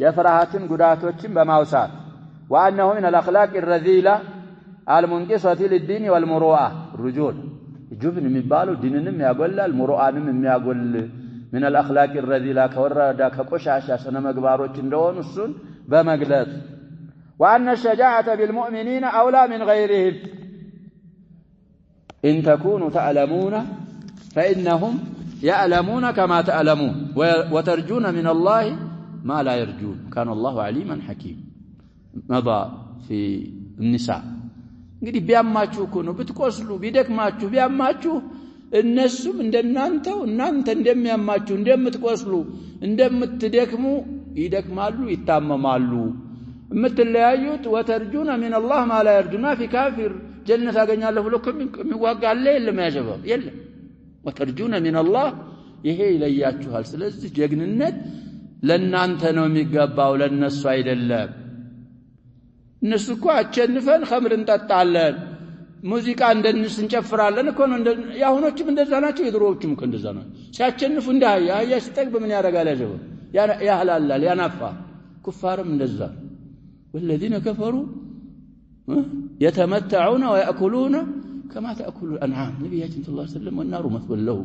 የፍርሃትን ጉዳቶችን በማውሳት وأنه من الأخلاق الرذيلة المنقصة للدين والمروءة الرجول الجبن የሚባለው ዲንንም ያጎላል ሙሩአንም የሚያጎል من الأخلاق الرذيلة كوردا كقشاشا سنمغباروች እንደሆኑ እሱን በመግለጽ وأن الشجاعة بالمؤمنين أولى من غيرهم إن تكونوا تعلمون فإنهم يعلمون كما تعلمون وترجون من الله ما لا يرجون كان الله عليما حكيما مضى في النساء እንግዲህ ቢያማችሁ እኮ ነው ብትቆስሉ ቢደክማችሁ ቢያማችሁ እነሱም እንደናንተው እናንተ እንደሚያማችሁ እንደምትቆስሉ እንደምትደክሙ ይደክማሉ ይታመማሉ እምትለያዩት ወተርጁና من الله ما لا يرجون في كافر جنة አገኛለሁ ብሎ የሚዋጋለ የለም ያጀበው የለም ወተርጁና من الله ይሄ ይለያችኋል ስለዚህ ጀግንነት ለናንተ ነው የሚገባው ለነሱ አይደለም እነሱ እኮ አቸንፈን ኸምር እንጠጣለን ሙዚቃ እንደንስ እንጨፍራለን እኮ ነው ያሁኖችም እንደዛ ናቸው የድሮዎችም እኮ እንደዛ ናቸው ሲያቸንፉ እንዳያ ያስጠግብ ምን ያረጋል ያጀበው ያህላላል ያናፋ ኩፋርም እንደዛ والذين كفروا يتمتعون ويأكلون كما تأكل الأنعام نبياتنا صلى الله عليه وسلم والنار مثوى له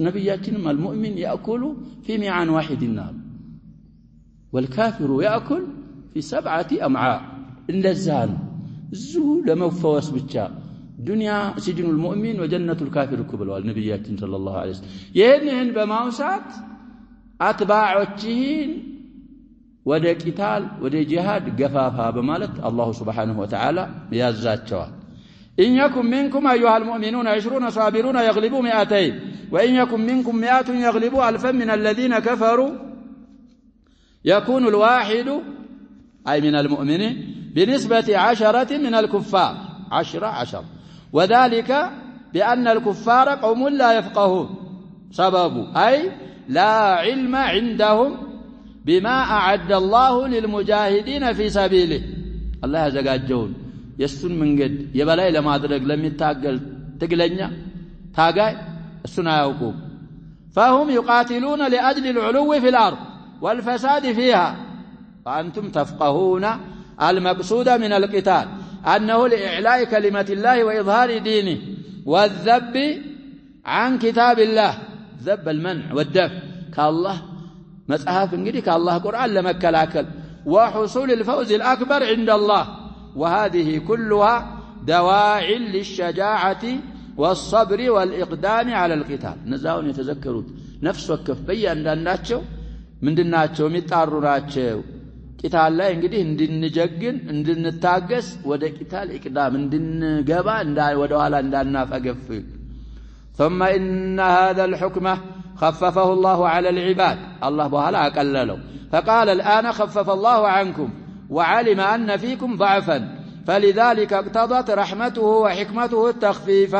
نبياتنا المؤمن يأكل في ميعان واحد النار والكافر يأكل في 7 أمعاء እንደዛን زو ለመፈወስ ብቻ ዱንያ سجن المؤمن وجنة الكافر كبلوا النبياتنا صلى الله عليه وسلم ይህንን በማውሳት አትባዖችን ወደ ቂታል ወደ ጂሃድ ገፋፋ በማለት አላህ Subhanahu Wa Ta'ala ያዛቸዋል إن يكن منكم أيها المؤمنون 20 صابرون يغلبوا 200 وإن يكن منكم 100 يغلبوا 1000 من الذين كفروا يكون الواحد أي من المؤمنين بنسبة 10 من الكفار 10 وذلك بأن الكفار قوم لا يفقهون سبب أي لا علم عندهم بما أعد الله للمجاهدين في سبيله الله يزقاجون يسون من قد يبلاي لما أدرك لم يتاقل تقلنيا تاقاي السنة يوقوب فهم يقاتلون لأجل العلو في الأرض والفساد فيها فأنتم تفقهون المقصود من القتال أنه لإعلاء كلمة الله وإظهار دينه والذب عن كتاب الله ذب المنع والدفع كالله مصحف انجدي كالله قرآن لمكلاكل وحصول الفوز الأكبر عند الله وهذه كلها دواعي للشجاعة والصبر والإقدام على القتال نزاون يتذكرون نفس وكف بي أن ناتشو ምንድናቸው የሚጣሩ ናቸው ቂታል ላይ እንግዲህ እንድንጀግን እንድንታገስ ወደ ቂታል ኢቅዳም እንድንገባ ወደ ኋላ እንዳናፈገፍ ثم إن هذا الحكم خففه الله على العباد الله بهلا أقلله فقال الآن خفف الله عنكم وعلم أن فيكم ضعفا فلذلك اقتضت رحمته وحكمته التخفيف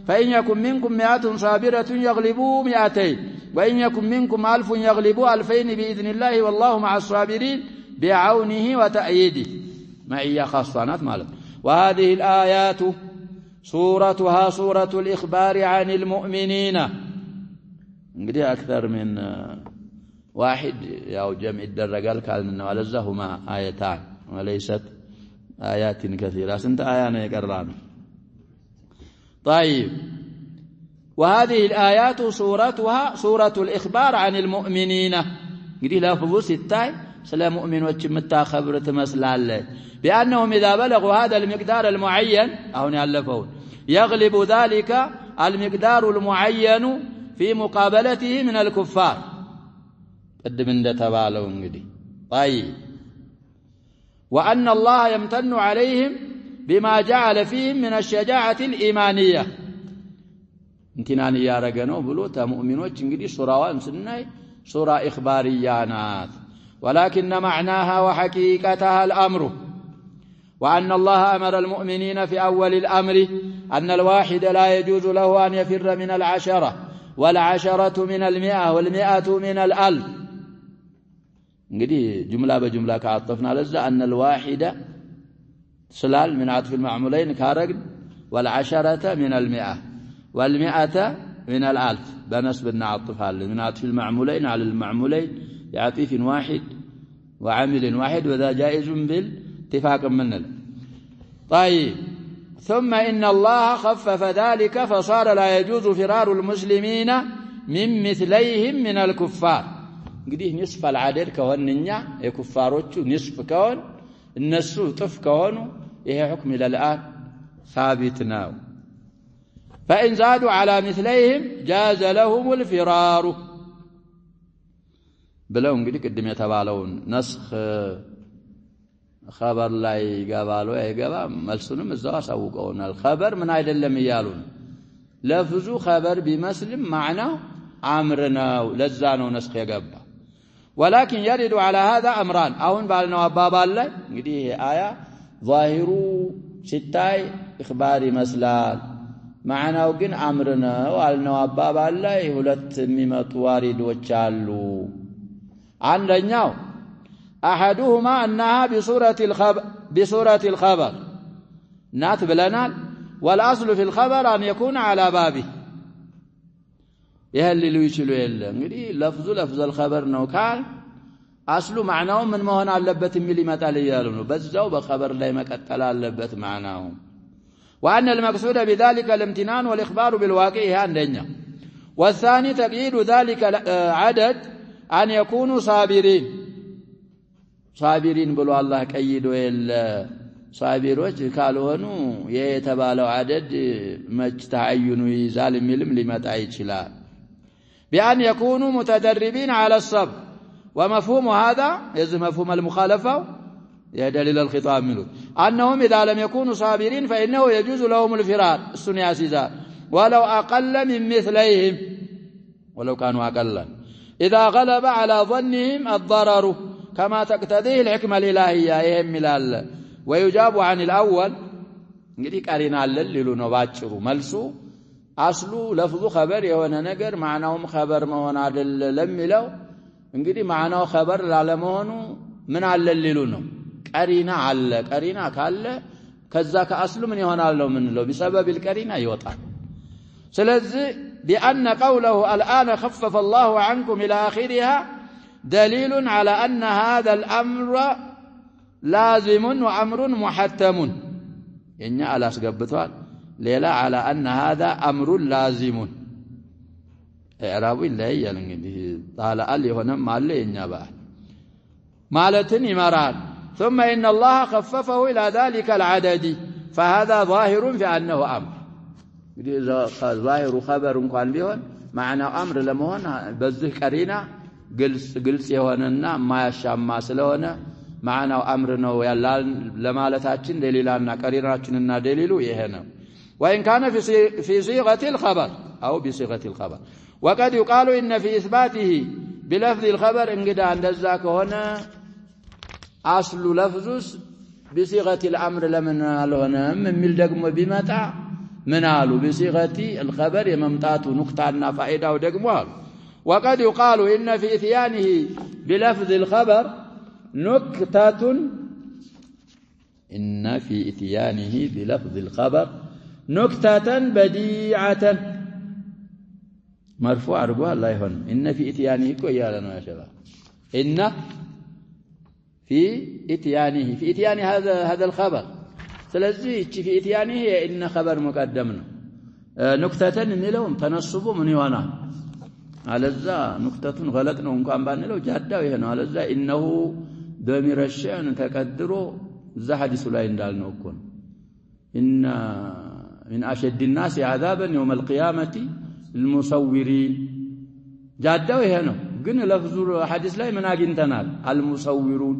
فإن يكن منكم 100 صابرة يغلبوا 200 وإن يكن منكم 1000 يغلبوا 2000 بإذن الله والله مع الصابرين بعونه وتأييده معية خاصة مالك وهذه الآيات صورتها صورة الإخبار عن المؤمنين انقدي أكثر من واحد ياو جمع الدرقال كالمنا ولزهما آيتان وليست آيات كثيرة سنت آيانا يقران طيب وهذه الآيات صورتها صورة الإخبار عن المؤمنين انقدي لافظوا ستاي سلام مؤمن وجمتا خبرة مسلال بأنهم إذا بلغوا هذا المقدار المعين أهون يألفون يغلب ذلك المقدار المعين في مقابلته من الكفار قد من تبالوا انقدي طيب وأن الله يمتن عليهم بما جعل فيهم من الشجاعة الإيمانية امتنانية رقنوا بلوتا مؤمنوች እንግዲህ ሱራዋን ስናይ ሱራ إخبارية ናት ولكن معناها وحقيقتها الأمر وأن الله أمر المؤمنين في أول الأمر أن الواحد لا يجوز له أن يفر من 10 والعشرة من 100 والمئة من 1000 انقدي جملة بجملة كعطفنا لزا أن الواحد سلال من عطف المعمولين كارق والعشرة من 100 والمئة من 1000 بنسب نعطفها من عطف المعمولين على المعمولين يعطيف واحد وعمل واحد وذا جائز بالاتفاق مننا طيب ثم إن الله خفف ذلك فصار لا يجوز فرار المسلمين من مثليهم من الكفار እንግዲህ نصف العدد كونኛ የኩፋሮቹ نصف كون እነሱ ጥፍ ከሆኑ ይሄ حكم الى الآن ثابت ነው فإن زادوا على مثليهم جاز لهم الفرار ብለው እንግዲህ ቅድም የተባለውን ነስኽ خبر ላይ ይገባሉ አይገባም መልሱንም እዛው አሳውቀውናል خبر ምን አይደለም ይያሉን ለፍዙ خبر ቢመስልም معناه امر ነው ለዛ ነው ነስኽ የገባ ولكن يرد على هذا امران አሁን ባልነው አባባል ላይ እንግዲህ ይሄ አያ ظاهሩ ሲታይ اخبار ይመስላል معناه ግን امر ነው አልነው አባባል ላይ ሁለት የሚመጡ ዋሪዶች አሉ አንደኛው احدهما انها بصوره الخبر نات بلنال والاصل في الخبر ان يكون على بابه يهللوا يشلوا يله እንግዲህ لفظ الخبر ነው ካል اصل معناه من መሆን አለበት የሚል ይመጣል ይያሉ ነው በዛው በخبر ላይ መቀጠል አለበት معناه وان المقصود بذلك الامتنان والاخبار بالواقع አንደኛ والثاني تقييد ذلك عدد أن يكونوا صابرين بلو الله قيدو يلا صابروች ካልሆኑ የተባለው عدد መች تعينو ይዛል የሚልም ሊመጣ ይችላል بأن يكونوا متدربين على الصبر ومفهوم هذا يزم مفهوم المخالفة يا دليل الخطاب منه أنهم إذا لم يكونوا صابرين فإنه يجوز لهم الفرار السنيا سيزار ولو أقل من مثليهم ولو كانوا أقلا إذا غلب على ظنهم الضرر كما تقتضيه الحكمة الإلهية يهم ملال ويجاب عن الأول እንግዲህ ቀሪና አለልሉ ነው ባጭሩ መልሱ አስሉ ለፍዙ خبر የሆነ ነገር ማዕናውም خبر መሆን አይደለም ይለው እንግዲህ ማዕናው خبر ላለመሆኑ ምን አለልሉ ነው ቀሪና አለ ቀሪና ካለ ከዛ ከአስሉ ምን ይሆናል ነው ምንለው بسبب القرينه ይወጣል ስለዚህ بأن قوله الآن خفف الله عنكم إلى آخرها دليل على أن هذا الأمر لازم وأمر محتم إن على سقبتوال ليلا على أن هذا أمر لازم إعرابي اللي هي طال ألي هنا مالي إنيابا مالتني مران ثم إن الله خففه إلى ذلك العدد فهذا ظاهر في أنه أمر إذا ظاهر خبر كان بيهن معنى أمر لمهن بذه كرينا ግልጽ የሆነና ማያሻማ ስለሆነ ማዕናው አምር ነው ያላል ለማለታችን ደሊላና ቀሪራችንና ደሊሉ ይሄ ነው وإن كان في صيغة الخبر أو بصيغة الخبر وقد يقال إن في إثباته بلفظ الخبر انقدا عند الزاك هنا أصل لفظ بصيغة الأمر لمن هنا من ملدقم بمتع منالو بصيغة الخبر يممتات نقطة فائدة ودقموال وقد يقال إن في إتيانه بلفظ الخبر نكتة إن في إتيانه بلفظ الخبر نكتة بديعة مرفوع ربوها الله يهون إن في إتيانه كويا لنا يا شباب إن في إتيانه في إتيانه هذا الخبر سلزي في إتيانه إن خبر مقدمنا نكتة نلوم تنصبوا من يوانا على الزا نكتة غلطنا ومكان بانلو جهدا ويهنا على الزا إنه ضمير الشأن تقدروا ذا حديث لا يندالنا وكون إن من أشد الناس عذابا يوم القيامة المصورين جهدا ويهنا قلنا لفظ حديث لا من أجنتنا المصورون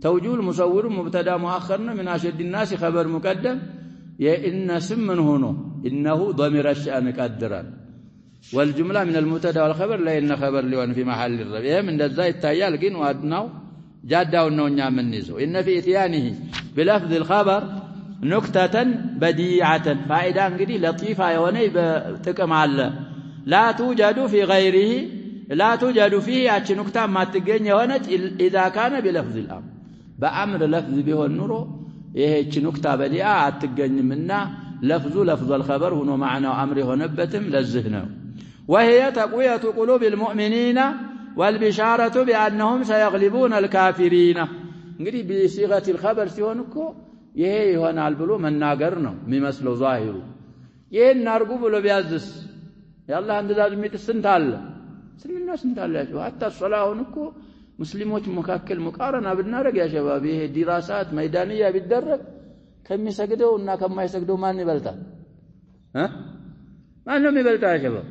توجيه المصور مبتدا مؤخرنا من أشد الناس خبر مقدم يا إن سمن هنا إنه ضمير الشأن قدرا والجملة من المبتدا والخبر لا إن خبر لون في محل الرفع من ذا التايال جن وادناو جاداو نونيا من نزو إن في إتيانه بلفظ الخبر نكتة بديعة فائدة انقدي لطيفة يوني بتكم على لا توجد في غيره لا توجد فيه أتش نكتة ما تجين يونج إذا كان بلفظ الأمر بأمر لفظ به النور إيه نكتة بديعة أتجين منا لفظ الخبر هنا معنى أمره نبتم للذهن وهي تقوية قلوب المؤمنين والبشارة بأنهم سيغلبون الكافرين نقول بصيغة الخبر سيونكو يهي هنا البلو من ناقرنا ممثل ظاهر يهي نارقو بلو بيازس يا الله عند ذلك ميت السنتال سننا سنتال حتى الصلاة نكو مسلموች መካከል ሙቃረና ብናረግ يا شباب ይሄ ዲራሳት መይዳንያ ቢደረግ ከሚሰግደውና ከማይሰግደው ማን ይበልጣል ማን ነው የሚበልጣው يا شباب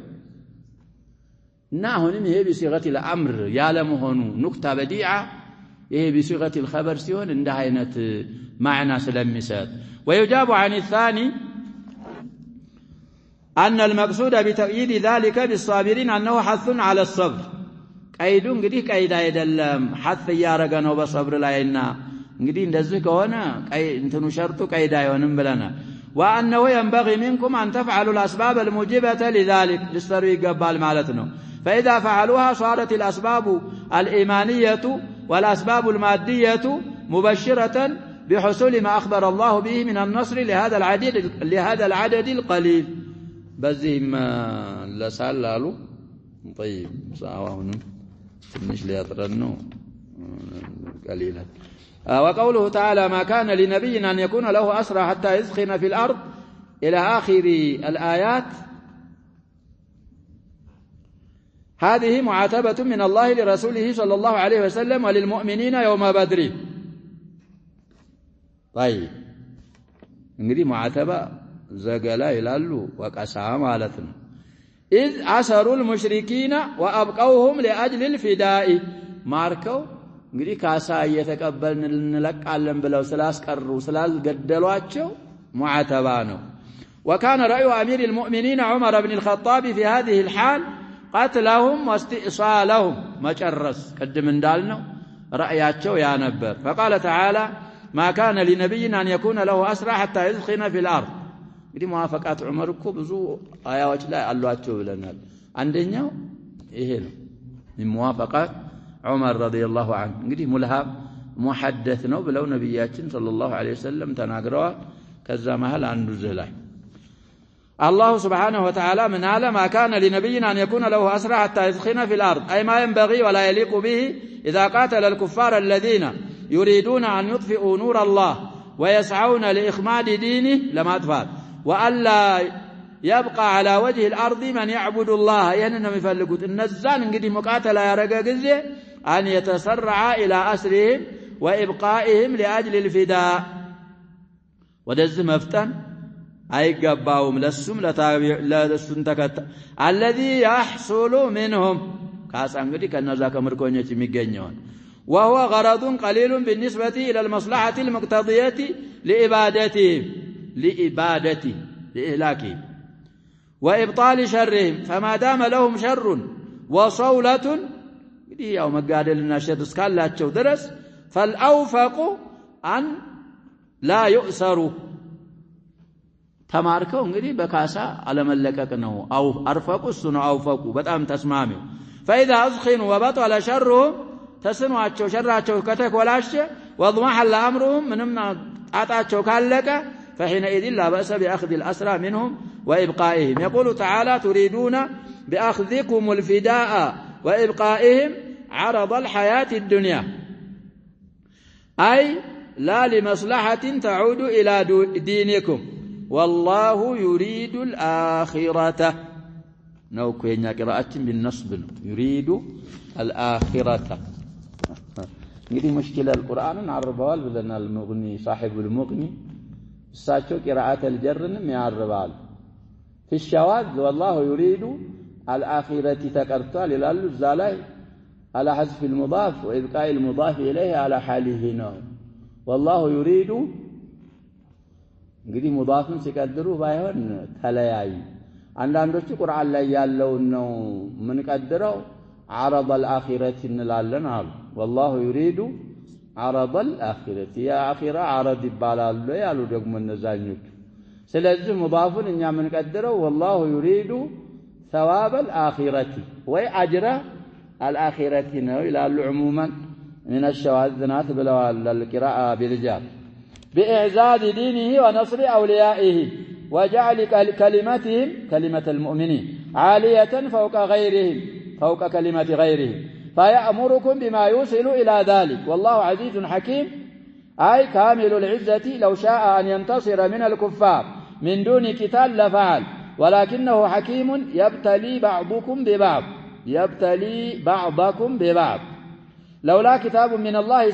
እና አሁንም ይሄ بصيغة الامر ያለመሆኑ نكتة بديعة ይሄ بصيغة الخبر ሲሆን እንደ አይነት معنى ስለሚሰጥ ويجاب عن الثاني أن المقصود بتقييد ذلك بالصابرين أنه حث على الصبر قيد እንግዲህ قيد አይደለም حث ያረገ ነው በصبر ላይና እንግዲህ እንደዚህ ከሆነ እንትኑ ሸርጡ قيد አይሆንም ብለናል وأنه ينبغي منكم أن تفعلوا الأسباب الموجبة لذلك للسر يقبال مالتنا فإذا فعلوها صارت الأسباب الإيمانية والأسباب المادية مبشرة بحصول ما أخبر الله به من النصر لهذا العدد القليل بزهم لسالالو طيب ساواهن مش ليطرنوا قليلا وقوله تعالى ما كان لنبي أن يكون له أسرى حتى يسخن في الأرض إلى آخر الآيات هذه معاتبة من الله لرسوله صلى الله عليه وسلم وللمؤمنين يوم بدر طيب እንግዲህ معاتبة زغلا ይላሉ ወቀሳ ማለት ነው إذ أسروا المشركين وأبقوهم لأجل الفداء ማርከው እንግዲህ ካሳ እየተቀበልን እንለቃለን ብለው ስላስቀሩ ስላልገደሏቸው معاتبة ነው وكان رأي أمير المؤمنين عمر بن الخطاب في هذه الحال قتلهم واستئصالهم مجرس قدم اندالنا رأياتشو يا نبر فقال تعالى ما كان لنبي أن يكون له أسرى حتى يدخن في الأرض دي موافقات عمر እኮ ብዙ አያዎች ላይ አሏቸው ብለናል አንደኛው ይሄ ነው من موافقات عمر رضي الله عنه እንግዲህ ሙልሃብ ሙሐደث ነው ብለው ነብያችን ሰለላሁ ዐለይሂ ወሰለም ተናግረዋል ከዛ መሃል አንዱ ዝላይ الله سبحانه وتعالى من على ما كان لنبي أن يكون له أسرى حتى يدخن في الأرض أي ما ينبغي ولا يليق به إذا قاتل الكفار الذين يريدون أن يطفئوا نور الله ويسعون لإخماد دينه لما أطفال وألا يبقى على وجه الأرض من يعبد الله يعني مفلقوا النزان قد مقاتل يا رجل أن يتسرع إلى أسرهم وإبقائهم لأجل الفداء ودز مفتن አይገባውም ለሱም ለሱን ተከታ الذي يحصل منهم كاس انغدي كنذا كمركونيت يميغنيون وهو غرض قليل بالنسبة إلى المصلحة المقتضية لإبادته لإهلاكهم وإبطال شرهم فما دام لهم شر وصولة يوم قادل لنا شر اسكالاتشو درس فالأوفق أن لا يؤسروا تماركو انغدي بكاسا على ملككنه أو أرفقوا السنة أوفقوا بتام تسمامي فإذا أسخنوا وبطل شرهم تسنواچو شراچو كتكولاش واضمحل امرهم منما عطاچو كالك فحينئذ لا باس باخذ الاسرى منهم وابقائهم يقول تعالى تريدون باخذكم الفداء وابقائهم عرض الحياه الدنيا اي لا لمصلحه تعود الى دينكم والله يريد الاخره نوكو ينيا قراءه بالنصب يريد الاخره እንግዲህ مشكلة القرآن عربوال بلنا المغني صاحب المغني الساچو قراءة الجرن يعربال في الشواذ والله يريد الآخرة تقرطال لالو الزالاي على حذف المضاف وإبقاء المضاف إليه على حاله نو والله يريد እንግዲህ مضافን ሲቀድሩ ባይሆን ተለያይ አንዳንዶቹ ቁርአን ላይ ያለውን ነው ምን ቀድረው عرض الآخرة نلالن والله يريد عرض الآخرة يا آخرة عرض بالالو يالو دغمو النزانيوت سلازم مضاف انيا من قدره والله يريد ثواب الآخرة وي أجر الآخرة نو يلالو عموما من الشواذنات بلوال القراءة برجال بإعزاز دينه ونصر أوليائه وجعل كلمتهم كلمة المؤمنين عالية فوق كلمة غيرهم فيأمركم بما يوصل إلى ذلك والله عزيز حكيم أي كامل العزة لو شاء أن ينتصر من الكفار من دون قتال لفعل ولكنه حكيم يبتلي بعضكم ببعض لولا كتاب من الله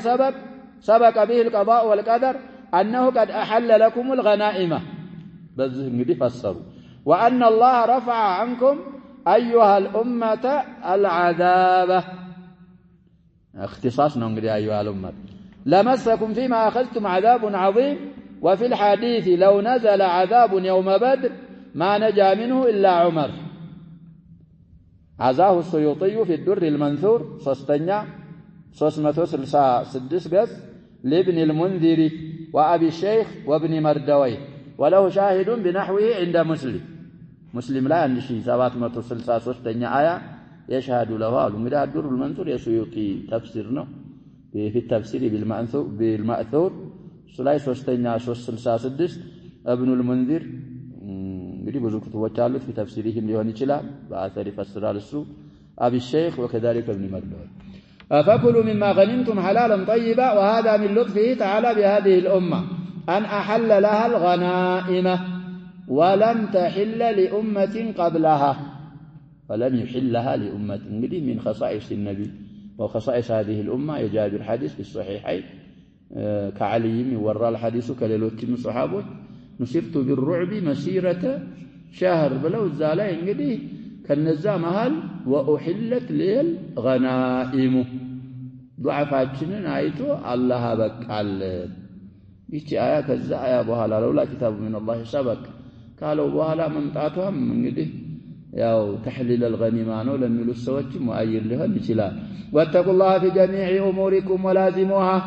سبق به القضاء والقدر أنه قد أحل لكم الغنائم وأن الله رفع عنكم أيها الأمة العذاب اختصاص نقول أيها الأمة لمسكم فيما أخذتم عذاب عظيم وفي الحديث لو نزل عذاب يوم بدر ما نجا منه إلا عمر عزاه السيوطي في الدر المنثور صستنيا 366 قف لابن المنذر وأبي الشيخ وابن مردوي وله شاهد بنحوه عند مسلم لا عند شيء 763 آية يشهد له قالوا مدى الدر المنثور يسيوطي تفسيرنا في التفسير بالمأثور سلاي 366 ابن المنذر እንግዲህ ብዙ ክቱቦች አሉት في تفسيرهم ሊሆን ይችላል በአثر يفسرال السوء أبي الشيخ وكذلك ابن مردوي فكلوا مما غنمتم حلالا طيبا وهذا من لطفه تعالى بهذه الأمة أن أحل لها الغنائم ولم تحل لأمة قبلها ولم يحلها لأمة من خصائص النبي وخصائص هذه الأمة يجاب الحديث في الصحيحين كعلي ورى الحديث كليلوت من صحابه نصرت بالرعب مسيرة شهر بلو الزالين انجدي كالنزا مهل وأحلت للغنائم ضعفاتنا عيتو الله بقال يجي آية كذا آية بوهلا لولا كتاب من الله سبق قالوا بوهلا ممطاتهم انجدي ياو تحليل الغنيمان ولم يلسوت مؤير لهم مثلا واتقوا الله في جميع أموركم ولازموها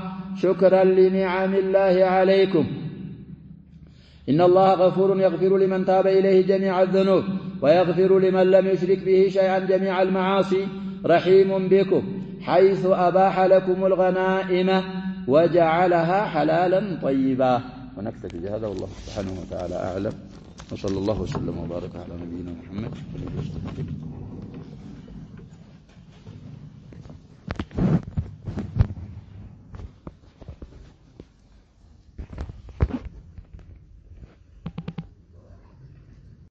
شكرا لنعم الله عليكم إن الله غفور يغفر لمن تاب إليه جميع الذنوب ويغفر لمن لم يشرك به شيئا جميع المعاصي رحيم بكم حيث أباح لكم الغنائم وجعلها حلالا طيبا ونكتفي بهذا والله سبحانه وتعالى أعلم وصلى الله وسلم وبارك على نبينا محمد.